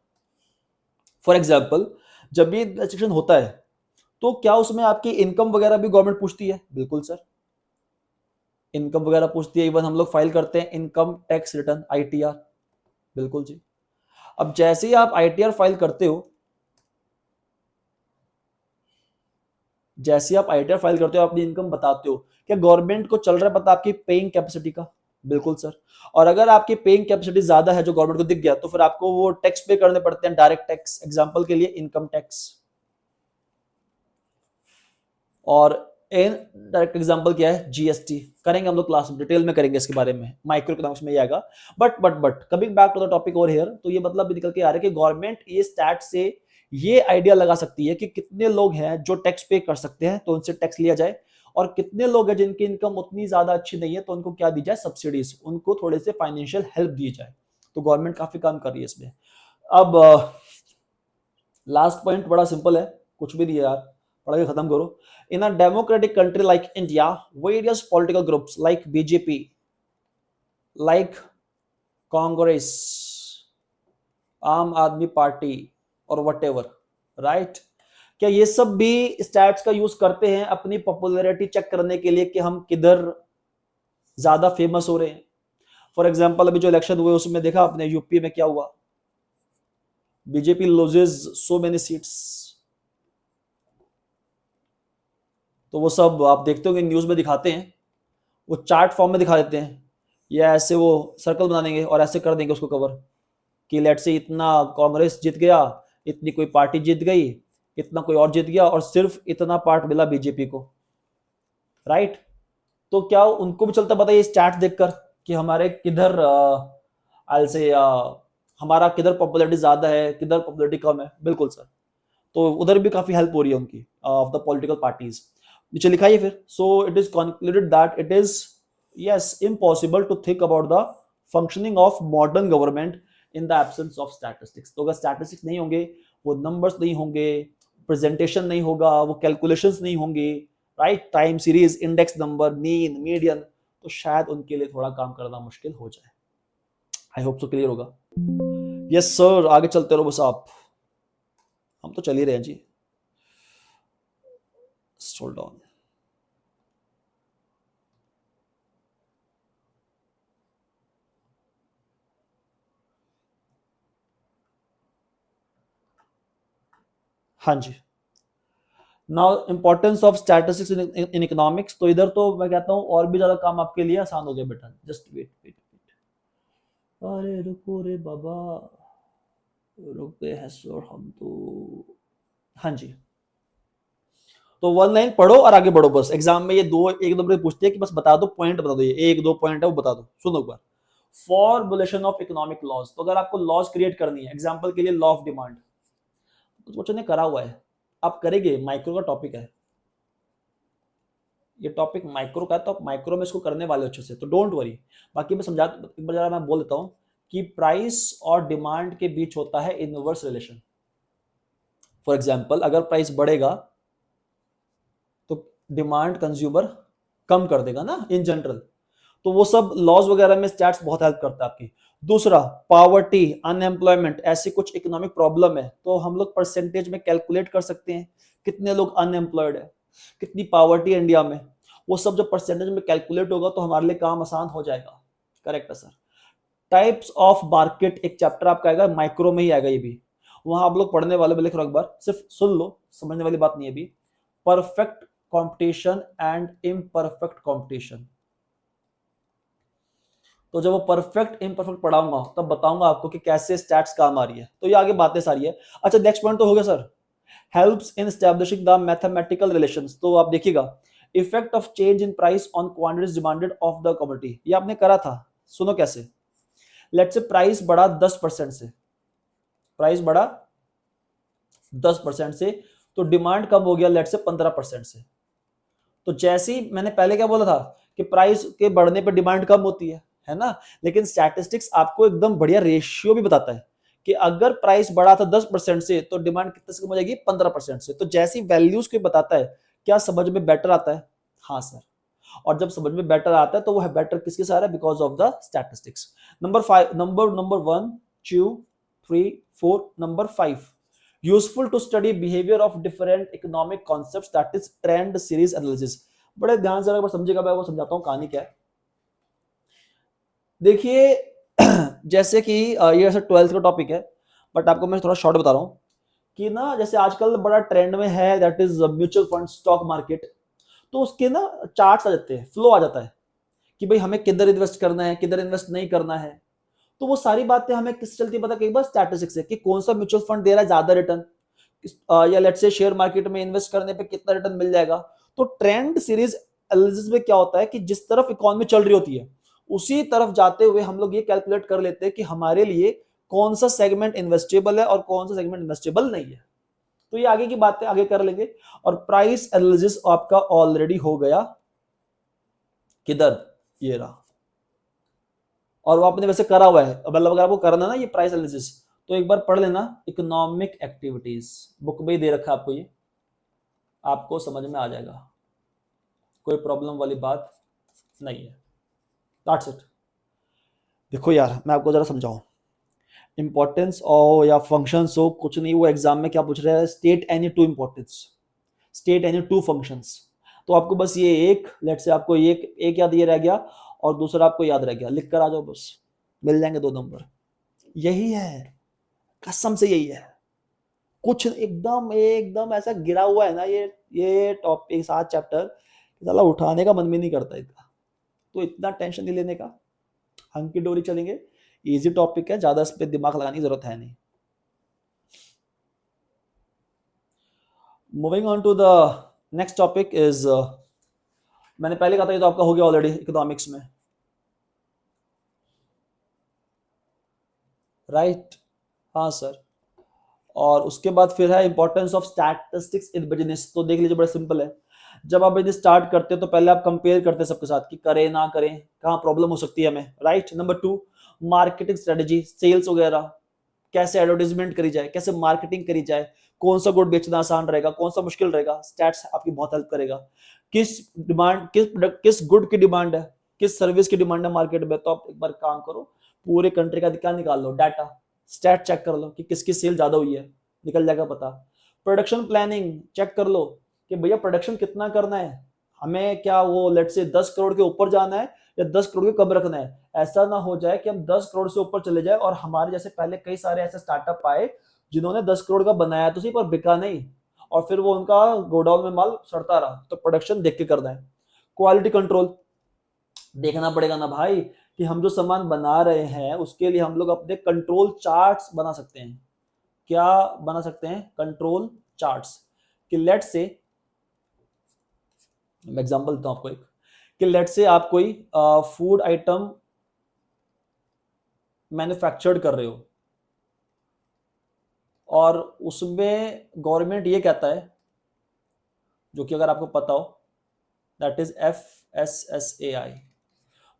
फॉर एग्जांपल, जब भी रजिस्ट्रेशन होता है तो क्या उसमें आपकी इनकम वगैरह भी गवर्नमेंट पूछती है? बिल्कुल सर, इनकम वगैरह पूछती है। इवन हम लोग फाइल करते हैं इनकम टैक्स रिटर्न, आईटीआर, बिल्कुल जी। अब जैसे ही आप आईटीआर फाइल करते हो, जैसे आप आईटीआर फाइल करते हो, अपनी इनकम बताते हो, क्या गवर्नमेंट को चल रहा है पता आपकी पेइंग कैपेसिटी का? बिल्कुल सर। और अगर आपकी पेइंग कैपेसिटी ज्यादा है जो गवर्नमेंट को दिख गया, तो फिर आपको वो टैक्स पे करने पड़ते हैं, डायरेक्ट टैक्स। एग्जांपल के लिए इनकम टैक्स। और इन डायरेक्ट एग्जांपल क्या है, जीएसटी। करेंगे हम लोग क्लास में, डिटेल में करेंगे इसके बारे में, माइक्रो इकोनॉमिक्स में ही आएगा। But coming back to the topic over here, तो ये मतलब भी निकल के आ रहा है कि गवर्नमेंट ये स्टैट से ये आइडिया लगा सकती है कि कितने लोग हैं जो टैक्स पे कर सकते हैं, तो उनसे टैक्स लिया जाए, और कितने लोग हैं जिनकी इनकम उतनी ज्यादा अच्छी नहीं है, तो उनको क्या दी जाए, सब्सिडीज, उनको थोड़े से फाइनेंशियल हेल्प दी जाए। तो गवर्नमेंट काफी काम कर रही है इसमें। अब लास्ट पॉइंट बड़ा सिंपल है, कुछ भी नहीं है यार, पढ़ के खत्म करो। In a democratic country like India, various political groups like BJP, like Congress, Aam Aadmi party और वटेवर, राइट, क्या ये सब भी स्टैट्स का यूज करते हैं अपनी पॉपुलैरिटी चेक करने के लिए कि हम किधर ज्यादा फेमस हो रहे हैं? फॉर एग्जांपल, अभी जो इलेक्शन हुए उसमें देखा आपने यूपी में क्या हुआ, BJP loses so many seats. तो वो सब आप देखते होंगे न्यूज में दिखाते हैं, वो चार्ट फॉर्म में दिखा देते हैं, या ऐसे वो सर्कल बना देंगे और ऐसे कर देंगे उसको कवर, कि लेट से इतना कांग्रेस जीत गया, इतनी कोई पार्टी जीत गई, इतना कोई और जीत गया, और सिर्फ इतना पार्ट मिला बीजेपी को, राइट। तो क्या उनको भी चलता पता ये स्टैट देखकर कि हमारे किधर से हमारा किधर पॉपुलैरिटी ज्यादा है, किधर पॉपुलैरिटी कम है? बिल्कुल सर। तो उधर भी काफी हेल्प हो रही है उनकी, ऑफ द पॉलिटिकल पार्टीज। नीचे लिखा है फिर, so it is concluded that it is yes impossible to think about the functioning of modern government in the absence of statistics. तो अगर स्टैटिस्टिक्स नहीं होंगे, वो नंबर्स नहीं होंगे, प्रेजेंटेशन नहीं होगा, वो कैलकुलेशंस नहीं होंगे, right, time series, index number, mean, median, तो शायद उनके लिए थोड़ा काम करना मुश्किल हो जाए। आई होप सो क्लियर होगा। यस सर, आगे चलते रहो बस आप, हम तो चल ही रहे हैं जी। Hold on. हाँ जी। Now importance of statistics in economics, तो इधर तो मैं कहता हूँ और भी ज्यादा काम आपके लिए आसान हो गया बेटा। जस्ट वेट वेट वेट, अरे रुको रे बाबा, रुके हैं सर हम तो। हाँ जी, तो वन लाइन पढ़ो और आगे बढ़ो बस। एग्जाम में ये दो एक नंबर पूछते हैं कि बस बता दो, पॉइंट बता दो, ये एक दो पॉइंट है वो बता दो। सुनो एक बार, फॉर्मुलेशन ऑफ इकोनॉमिक लॉज, तो अगर आपको लॉज क्रिएट करनी है, एग्जांपल के लिए लॉ ऑफ डिमांड, कुछ बच्चों ने करा हुआ है, आप करेंगे, माइक्रो का टॉपिक है ये, टॉपिक माइक्रो का है, तो आप माइक्रो में इसको करने वाले अच्छे से, तो डोंट वरी। बाकी मैं समझा, एक बार मैं बोल देता हूँ कि प्राइस और डिमांड के बीच होता है इनवर्स रिलेशन। फॉर एग्जाम्पल, अगर प्राइस बढ़ेगा तो डिमांड कंज्यूमर कम कर देगा ना, इन जनरल। तो वो सब लॉज वगैरह में स्टैट्स बहुत हेल्प करता है आपकी। दूसरा, पावर्टी, अनएम्प्लॉयमेंट, ऐसी कुछ इकोनॉमिक प्रॉब्लम है तो हम लोग परसेंटेज में कैलकुलेट कर सकते हैं कितने लोग अनएम्प्लॉयड है, कितनी पावर्टी है इंडिया में। वो सब जब परसेंटेज में कैलकुलेट होगा तो हमारे लिए काम आसान हो जाएगा। करेक्ट है सर। टाइप्स ऑफ मार्केट, एक चैप्टर आपका आएगा, माइक्रो में ही आएगा ये भी, वहां आप लोग पढ़ने वाले, मैं लिख रहा हूं एक बार, सिर्फ सुन लो, समझने वाली बात नहीं है अभी। Perfect competition and imperfect competition. तो जब वो परफेक्ट इम्परफेक्ट पढ़ाऊंगा तब बताऊंगा आपको कि कैसे स्टैट्स काम आ रही है। तो ये आगे बातें सारी है। अच्छा नेक्स्ट पॉइंट तो हो गया sir, helps in establishing the mathematical relations. तो आप देखिएगा effect of change in price on quantities demanded of the commodity, ये आपने करा था। सुनो कैसे, लेट्स से प्राइस बढ़ा 10% से, प्राइस बढ़ा 10% से, तो डिमांड कम हो गया लेट्स से 15% से। तो जैसे ही मैंने पहले क्या बोला था कि प्राइस के बढ़ने पर डिमांड कम होती है ना, लेकिन स्टैटिस्टिक्स आपको एकदम बढ़िया रेशियो भी बताता है कि अगर प्राइस बढ़ा था 10% से तो डिमांड कितने से कम हो जाएगी, 15% से। तो जैसी वैल्यूज को बताता है, क्या समझ में बेटर आता है? हाँ सर। और जब समझ में बेटर आता है तो वो है बेटर किसके साथ है, because of the statistics. Number 5, number 1 2 3 4, number 5, useful to study behaviour of different economic concepts, that is trend series analysis. बड़े ध्यान से अगर समझेगा, मैं वो समझाता हूं कहानी क्या है। देखिए जैसे कि ये ऐसे 12th का टॉपिक है, बट आपको मैं थोड़ा शॉर्ट बता रहा हूँ कि ना जैसे आजकल बड़ा ट्रेंड में है that is mutual fund, stock market. तो उसके ना चार्ट्स आ जाते हैं, फ्लो आ जाता है कि भाई हमें किधर इन्वेस्ट करना है, किधर इन्वेस्ट नहीं करना है। तो वो सारी बातें हमें किस चलती पता, कई बार स्टैटिस्टिक्स है कि कौन सा म्यूचुअल फंड दे रहा है ज्यादा रिटर्न, या लेट्स से शेयर मार्केट में इन्वेस्ट करने पे कितना रिटर्न मिल जाएगा। तो ट्रेंड सीरीज एनालिसिस में क्या होता है कि जिस तरफ इकोनॉमी चल रही होती है उसी तरफ जाते हुए हम लोग ये कैलकुलेट कर लेते हैं कि हमारे लिए कौन सा सेगमेंट इन्वेस्टेबल है और कौन सा सेगमेंट इन्वेस्टेबल नहीं है। तो ये आगे की बातें आगे कर लेंगे। और प्राइस एनालिसिस आपका ऑलरेडी हो गया, किधर, ये रहा। और वो आपने वैसे करा हुआ है, मतलब अगर आपको करना ना ये प्राइस एनालिसिस तो एक बार पढ़ लेना, इकोनॉमिक एक्टिविटीज बुक में ही दे रखा है आपको, ये आपको समझ में आ जाएगा, कोई प्रॉब्लम वाली बात नहीं है। That's it. देखो यार मैं आपको जरा समझाऊं, इंपॉर्टेंस हो या फंक्शंस हो कुछ नहीं, वो एग्जाम में क्या पूछ रहा है, state any two importance, state any two functions. तो आपको बस ये एक, लेट से आपको एक याद ये रह गया और दूसरा आपको याद रह गया, लिख कर आ जाओ बस, मिल जाएंगे 2 नंबर। यही है, कसम से यही है। कुछ एकदम एकदम ऐसा गिरा हुआ है ना ये टॉपिक 7 चैप्टर, साला उठाने का मन भी नहीं करता इतना। तो इतना टेंशन नहीं लेने का, हंकी डोरी चलेंगे, इजी टॉपिक है, ज्यादा इस पे दिमाग लगाने की जरूरत है नहीं। Moving on to the next topic is, मैंने पहले कहा था ये तो आपका हो गया ऑलरेडी इकोनॉमिक्स में, राइट? हाँ सर। और उसके बाद फिर है importance of statistics in business. तो देख लीजिए बड़ा सिंपल है, जब आप बिजनेस स्टार्ट करते हैं तो पहले आप कंपेयर करते हैं सबके साथ कि करें ना करें, कहाँ प्रॉब्लम हो सकती है हमें, right? Number 2, marketing strategy, sales वगैरह, कैसे एडवर्टाइजमेंट करी जाए, कैसे मार्केटिंग करी जाए, कौन सा गुड बेचना आसान रहेगा, कौन सा मुश्किल रहेगा, स्टैट्स आपकी बहुत हेल्प करेगा। किस डिमांड, किस प्रोडक्ट, किस गुड की डिमांड है, किस सर्विस की डिमांड है मार्केट में। तो आप एक बार काम करो, पूरे कंट्री का क्या निकाल लो डाटा, स्टैट चेक कर लो कि किसकी सेल ज्यादा हुई है, निकल जाएगा पता। प्रोडक्शन प्लानिंग चेक कर लो कि भैया प्रोडक्शन कितना करना है हमें, क्या वो लेट से 10 करोड़ के ऊपर जाना है या 10 करोड़ के कम रखना है। ऐसा ना हो जाए कि हम 10 करोड़ से ऊपर चले जाए और हमारे जैसे पहले कई सारे ऐसे स्टार्टअप आए जिन्होंने 10 करोड़ का बनाया तो सही पर बिका नहीं, और फिर वो उनका गोडाउन में माल सड़ता रहा। तो प्रोडक्शन देख के करना है। क्वालिटी कंट्रोल देखना पड़ेगा ना भाई कि हम जो सामान बना रहे हैं उसके लिए हम लोग अपने कंट्रोल चार्ट्स बना सकते हैं। क्या बना सकते हैं? Control charts. कि लेट से एग्जांपल देता हूं आपको एक, कि लेट से आप कोई फूड आइटम मैन्युफैक्चर्ड कर रहे हो और उसमें गवर्नमेंट ये कहता है, जो कि अगर आपको पता हो, दैट इज FSSAI।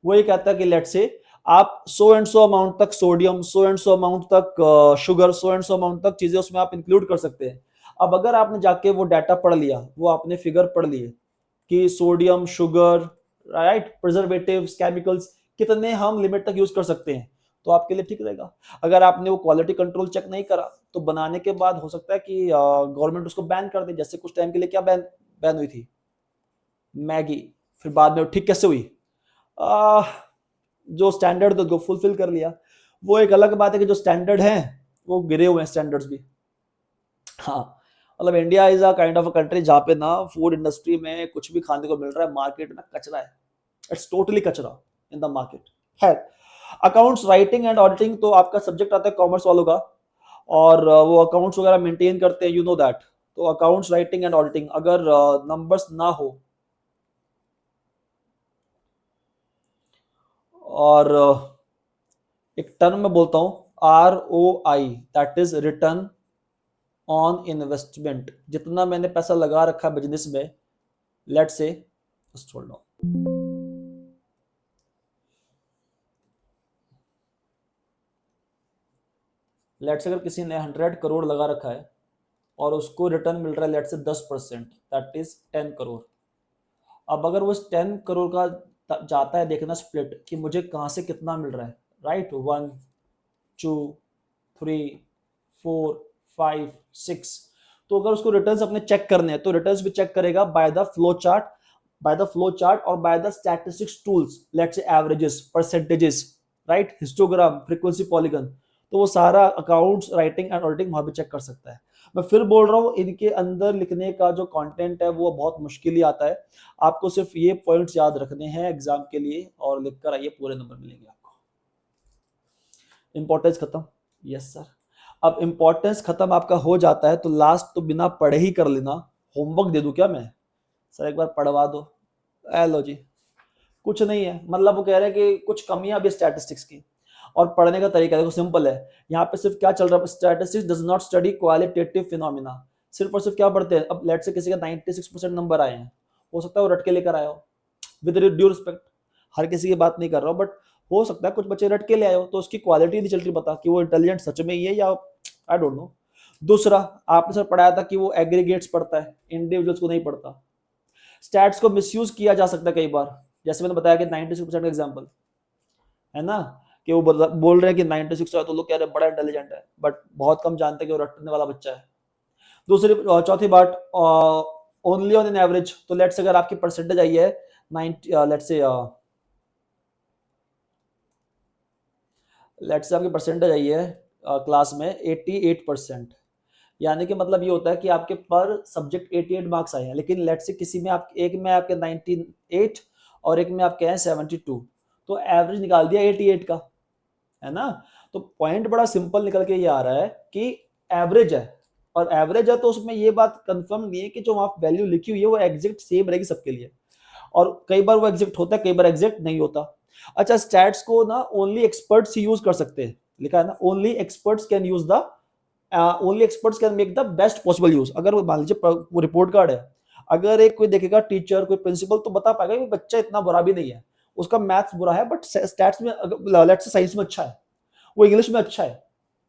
वो ये कहता है कि लेट से आप सो एंड सो अमाउंट तक sodium, so and so amount तक sugar, so and so amount तक चीजें उसमें आप इंक्लूड कर सकते हैं। अब अगर आपने जाके वो डाटा पढ़ लिया, वो आपने फिगर पढ़ लिए कि sodium, sugar, right, preservatives, chemicals कितने हम लिमिट तक यूज कर सकते हैं, तो आपके लिए ठीक रहेगा। अगर आपने वो क्वालिटी कंट्रोल चेक नहीं करा तो बनाने के बाद हो सकता है कि गवर्नमेंट उसको बैन कर दे। जैसे कुछ टाइम के लिए क्या बैन हुई थी, मैगी, फिर बाद में ठीक कैसे हुई, जो स्टैंडर्ड तो फुलफिल कर लिया। वो एक अलग बात है कि जो स्टैंडर्ड है वो गिरे हुए हैं स्टैंडर्ड्स भी। हाँ, मतलब India is a kind of a country जहाँ पे ना फूड इंडस्ट्री में कुछ भी खाने को मिल रहा है, मार्केट में कचरा है, इट्स टोटली कचरा इन द मार्केट है। अकाउंट्स राइटिंग एंड ऑडिटिंग तो आपका सब्जेक्ट आता है कॉमर्स वालों का, और वो अकाउंट्स वगैरह मेंटेन करते हैं, यू नो दैट। तो अकाउंट्स राइटिंग एंड ऑडिटिंग, अगर नंबर्स ना हो और एक टर्म में बोलता हूं, ROI, that is return on investment. जितना मैंने पैसा लगा रखा है बिजनेस में, लेट से छोड़ लो, लेट से अगर किसी ने 100 करोड़ लगा रखा है और उसको रिटर्न मिल रहा है लेट से 10%, दैट इज 10 करोड़। अब अगर वो 10 करोड़ का जाता है देखना स्प्लिट कि मुझे कहां से कितना मिल रहा है, राइट, 1 2 3 4 5 6, तो अगर उसको रिटर्न्स अपने चेक करने हैं तो रिटर्न्स भी चेक करेगा बाय द फ्लो चार्ट, और by the statistics tools, let's say averages, percentages, right, histogram, frequency, polygon. तो वो सारा अकाउंट्स राइटिंग एंड ऑडिटिंग वहां पे चेक कर सकता है। मैं फिर बोल रहा हूँ, इनके अंदर लिखने का जो कंटेंट है वो बहुत मुश्किल ही आता है। आपको सिर्फ ये पॉइंट्स याद रखने हैं एग्जाम के लिए और लिखकर आइए, पूरे नंबर मिलेंगे आपको। इंपॉर्टेंस खत्म, यस सर। अब इंपॉर्टेंस खत्म आपका हो जाता है तो लास्ट तो बिना पढ़े ही कर लेना। होमवर्क दे दूं क्या मैं, सर एक बार पढ़वा दो, लो जी। कुछ नहीं है, मतलब वो कह रहे हैं कि कुछ कमियां भी स्टैटिस्टिक्स की, और पढ़ने का तरीका देखो सिंपल है। यहाँ पे सिर्फ क्या चल रहा है, statistics does not study qualitative phenomena. सिर्फ और सिर्फ क्या पढ़ते हैं, अब लेट से किसी का 96% नंबर आए हैं, हो सकता है वो रट के लेकर आया हो, विद ड्यू रिस्पेक्ट, हर किसी की बात नहीं कर रहा हूँ, बट हो सकता है कुछ बच्चे रट के ले आए हो, तो उसकी क्वालिटी नहीं चल रही पता कि वो इंटेलिजेंट सच में ही है या आई डोंट नो। दूसरा, आपने सर पढ़ाया था कि वो एग्रीगेट्स पढ़ता है, इंडिविजुअल्स को नहीं पढ़ता। स्टैट्स को मिसयूज किया जा सकता है कई बार, जैसे मैंने बताया कि 96% का एग्जाम्पल है ना, कि वो बोल रहे हैं कि 96 है तो लोग कह रहे हैं बड़ा इंटेलिजेंट है, बट बहुत कम जानते हैं कि वो रटने वाला बच्चा है। दूसरी चौथी बात, ओनली ऑन एन एवरेज, तो लेट्स अगर आपकी परसेंटेज आई है 90, लेट्स से आपकी परसेंटेज आई है क्लास में 88%, यानी कि मतलब ये होता है कि आपके पर सब्जेक्ट 88 मार्क्स आए हैं, लेकिन लेट्स से किसी में आप एक में आपके 98 और एक में आपके हैं 72, तो एवरेज निकाल दिया 88 का, है ना। तो पॉइंट बड़ा सिंपल निकल के ये आ रहा है कि एवरेज है, और एवरेज है तो उसमें ये बात कंफर्म नहीं है कि जो वहां वैल्यू लिखी हुई है वो एग्जैक्ट सेम रहेगी सबके लिए, और कई बार वो एग्जैक्ट होता है, कई बार एग्जैक्ट नहीं होता। अच्छा, स्टैट्स को ना ओनली एक्सपर्ट्स ही यूज कर सकते हैं, लिखा है ना, only experts can use the, only experts can make the best possible use. अगर मान लीजिए वो रिपोर्ट कार्ड है, अगर एक कोई देखेगा टीचर, कोई प्रिंसिपल, तो बता पाएगा कि बच्चा इतना बुरा भी नहीं है, उसका मैथ्स बुरा है बट स्टैट्स में, लेट्स से साइंस में अच्छा है, वो इंग्लिश में अच्छा है,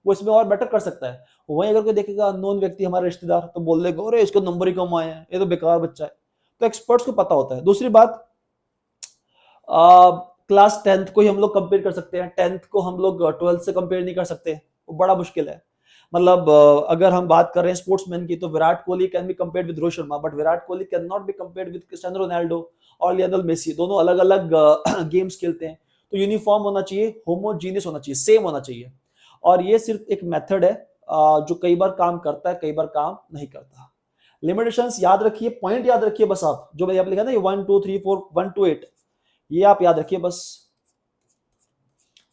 वो इसमें और बेटर कर सकता है। वहीं अगर कोई देखेगा अननोन व्यक्ति, हमारे रिश्तेदार, तो बोल देगा अरे इसको नंबर ही कम आए हैं, ये तो बेकार बच्चा है। तो एक्सपर्ट्स को पता होता है। दूसरी बात, क्लास 10th को ही हम लोग कंपेयर कर सकते हैं, 10th को हम लोग 12th से कंपेयर नहीं कर सकते, वो बड़ा मुश्किल है। मतलब अगर हम बात कर रहे हैं स्पोर्ट्समैन की, तो Virat Kohli can be compared with Rohit Sharma, but Virat Kohli can not be compared with Cristiano Ronaldo और लियोनेल मेसी, दोनों अलग अलग गेम्स खेलते हैं। तो यूनिफॉर्म होना चाहिए, होमोजीनियस होना चाहिए, सेम होना चाहिए। और ये सिर्फ एक मेथड है जो कई बार काम करता है, कई बार काम नहीं करता। लिमिटेशंस याद रखिए, पॉइंट याद रखिए बस, आप जो मैंने लिखा ना, ये 1 2 3 4 1 to 8, ये आप याद रखिए बस।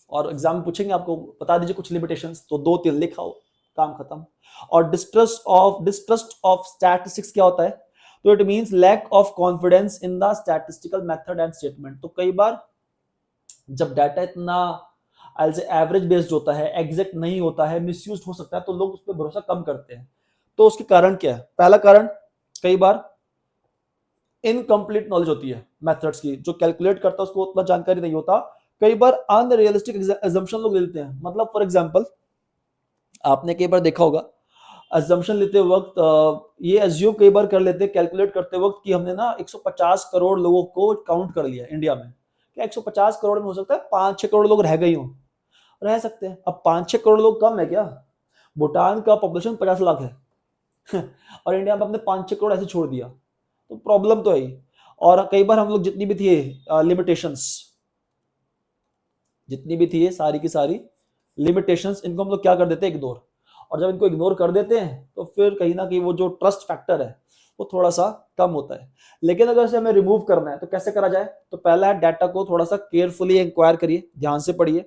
और एग्जाम में पूछेंगे आपको, बता दीजिए कुछ लिमिटेशंस, तो 2 3 लिखा हो, काम खत्म। और डिस्ट्रस्ट ऑफ स्टैटिस्टिक्स क्या होता है, तो it means lack of confidence in the statistical method and statement. तो कई बार जब डाटा इतना एवरेज बेस्ड होता है, एग्जैक्ट नहीं होता है, मिसयूज हो सकता है, तो लोग उस पर भरोसा कम करते हैं। तो उसके कारण क्या है, पहला कारण, कई बार इनकम्प्लीट नॉलेज होती है मेथड्स की, जो कैलकुलेट करता है उसको उतना जानकारी नहीं होता। कई बार अनरियलिस्टिक अजम्पशन लोग लेते हैं, मतलब फॉर एग्जांपल आपने कई बार देखा होगा, अजम्पशन लेते वक्त ये अज्यूम कई बार कर लेते हैं कैलकुलेट करते वक्त कि हमने ना 150 करोड़ लोगों को काउंट कर लिया इंडिया में। क्या 150 करोड़ में हो सकता है 5-6 करोड़ लोग रह गए हों, रह सकते हैं। अब 5-6 करोड़ लोग कम है क्या, भूटान का पॉपुलेशन 50 लाख है और इंडिया में अपने 5-6 करोड़ ऐसे छोड़ दिया, तो प्रॉब्लम तो है ही। और कई बार हम लोग जितनी भी थी लिमिटेशंस, जितनी भी थी सारी की सारी लिमिटेशंस, इनको हम लोग क्या कर देते हैं, इग्नोर। और जब इनको इग्नोर कर देते हैं तो फिर कहीं ना कहीं वो जो ट्रस्ट फैक्टर है वो थोड़ा सा कम होता है। लेकिन अगर इसे हमें रिमूव करना है तो कैसे करा जाए? तो पहला है डाटा को थोड़ा सा केयरफुली इंक्वायर करिए, ध्यान से पढ़िए।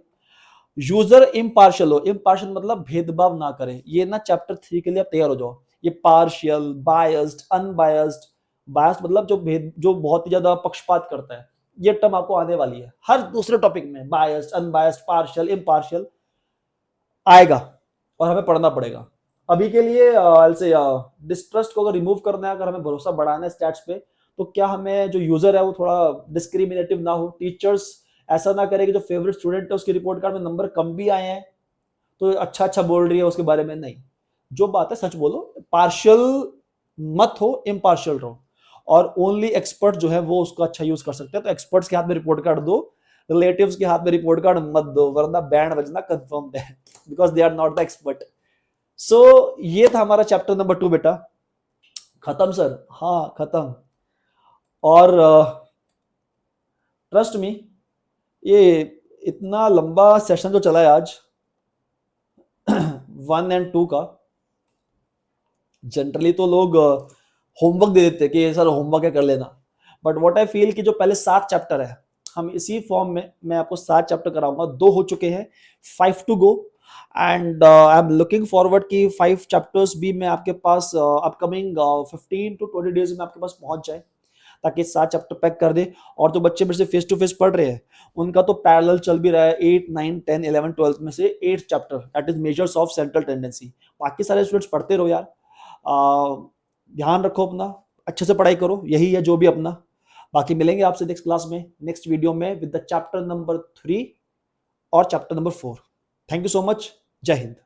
यूजर इम्पार्शियल हो, इम्पार्शियल मतलब भेदभाव ना करे। ये ना चैप्टर 3 के लिए आप तैयार हो जाओ। ये पार्शियल, बायस्ड, अनबायस्ड, बायस्ड मतलब जो बहुत ही ज्यादा पक्षपात करता है, ये टर्म आपको आने वाली है हर दूसरे टॉपिक में। बायस्ड, अनबायस्ड, पार्शियल, इम्पार्शियल आएगा और हमें पढ़ना पड़ेगा। अभी के लिए से डिस्ट्रस्ट को अगर रिमूव करना है, अगर हमें भरोसा बढ़ाना है स्टैट्स पे, तो क्या हमें जो यूजर है वो थोड़ा डिस्क्रिमिनेटिव ना हो। टीचर्स ऐसा ना करे कि जो फेवरेट स्टूडेंट है उसके रिपोर्ट कार्ड में नंबर कम भी आए हैं तो अच्छा अच्छा बोल रही है उसके बारे में। नहीं, जो बात है सच बोलो, पार्शियल मत हो, इम्पार्शियल रहो। और ओनली एक्सपर्ट जो है वो उसका अच्छा यूज कर सकते हैं। तो एक्सपर्ट्स के हाथ में रिपोर्ट कार्ड दो, रिलेटिव्स के हाथ में रिपोर्ट कार्ड मत दो, वरना बैंड बजना कंफर्म है, because they are not the expert. So ये था हमारा चैप्टर नंबर 2 बेटा। खत्म सर? हाँ खत्म। और ट्रस्ट मी, ये इतना लंबा सेशन जो चला है आज 1 और 2 का, जनरली तो लोग होमवर्क दे देते कि सर होमवर्क है कर लेना, बट व्हाट आई फील कि जो पहले 7 चैप्टर है हम इसी फॉर्म में मैं आपको 7 चैप्टर कराऊंगा। 2 हो चुके हैं, 5 to go, and I am looking forward कि 5 चैप्टर्स भी मैं आपके पास अपकमिंग 15 टू 20 डेज में आपके पास पहुंच जाए, ताकि 7 चैप्टर पैक कर दे। और जो बच्चे मेरे से फेस टू फेस पढ़ रहे हैं उनका तो पैरेलल चल भी रहा है। 8, 9, 10, 11, 12 में से 8 chapter, that is measures of central tendency. बाकी सारे स्टूडेंट्स पढ़ते रहो यार, ध्यान रखो अपना, अच्छे से पढ़ाई करो, यही है जो भी अपना। बाकी मिलेंगे आपसे नेक्स्ट क्लास में, नेक्स्ट वीडियो में, विद द चैप्टर नंबर 3 और chapter number 4। Thank you so much. जय हिंद।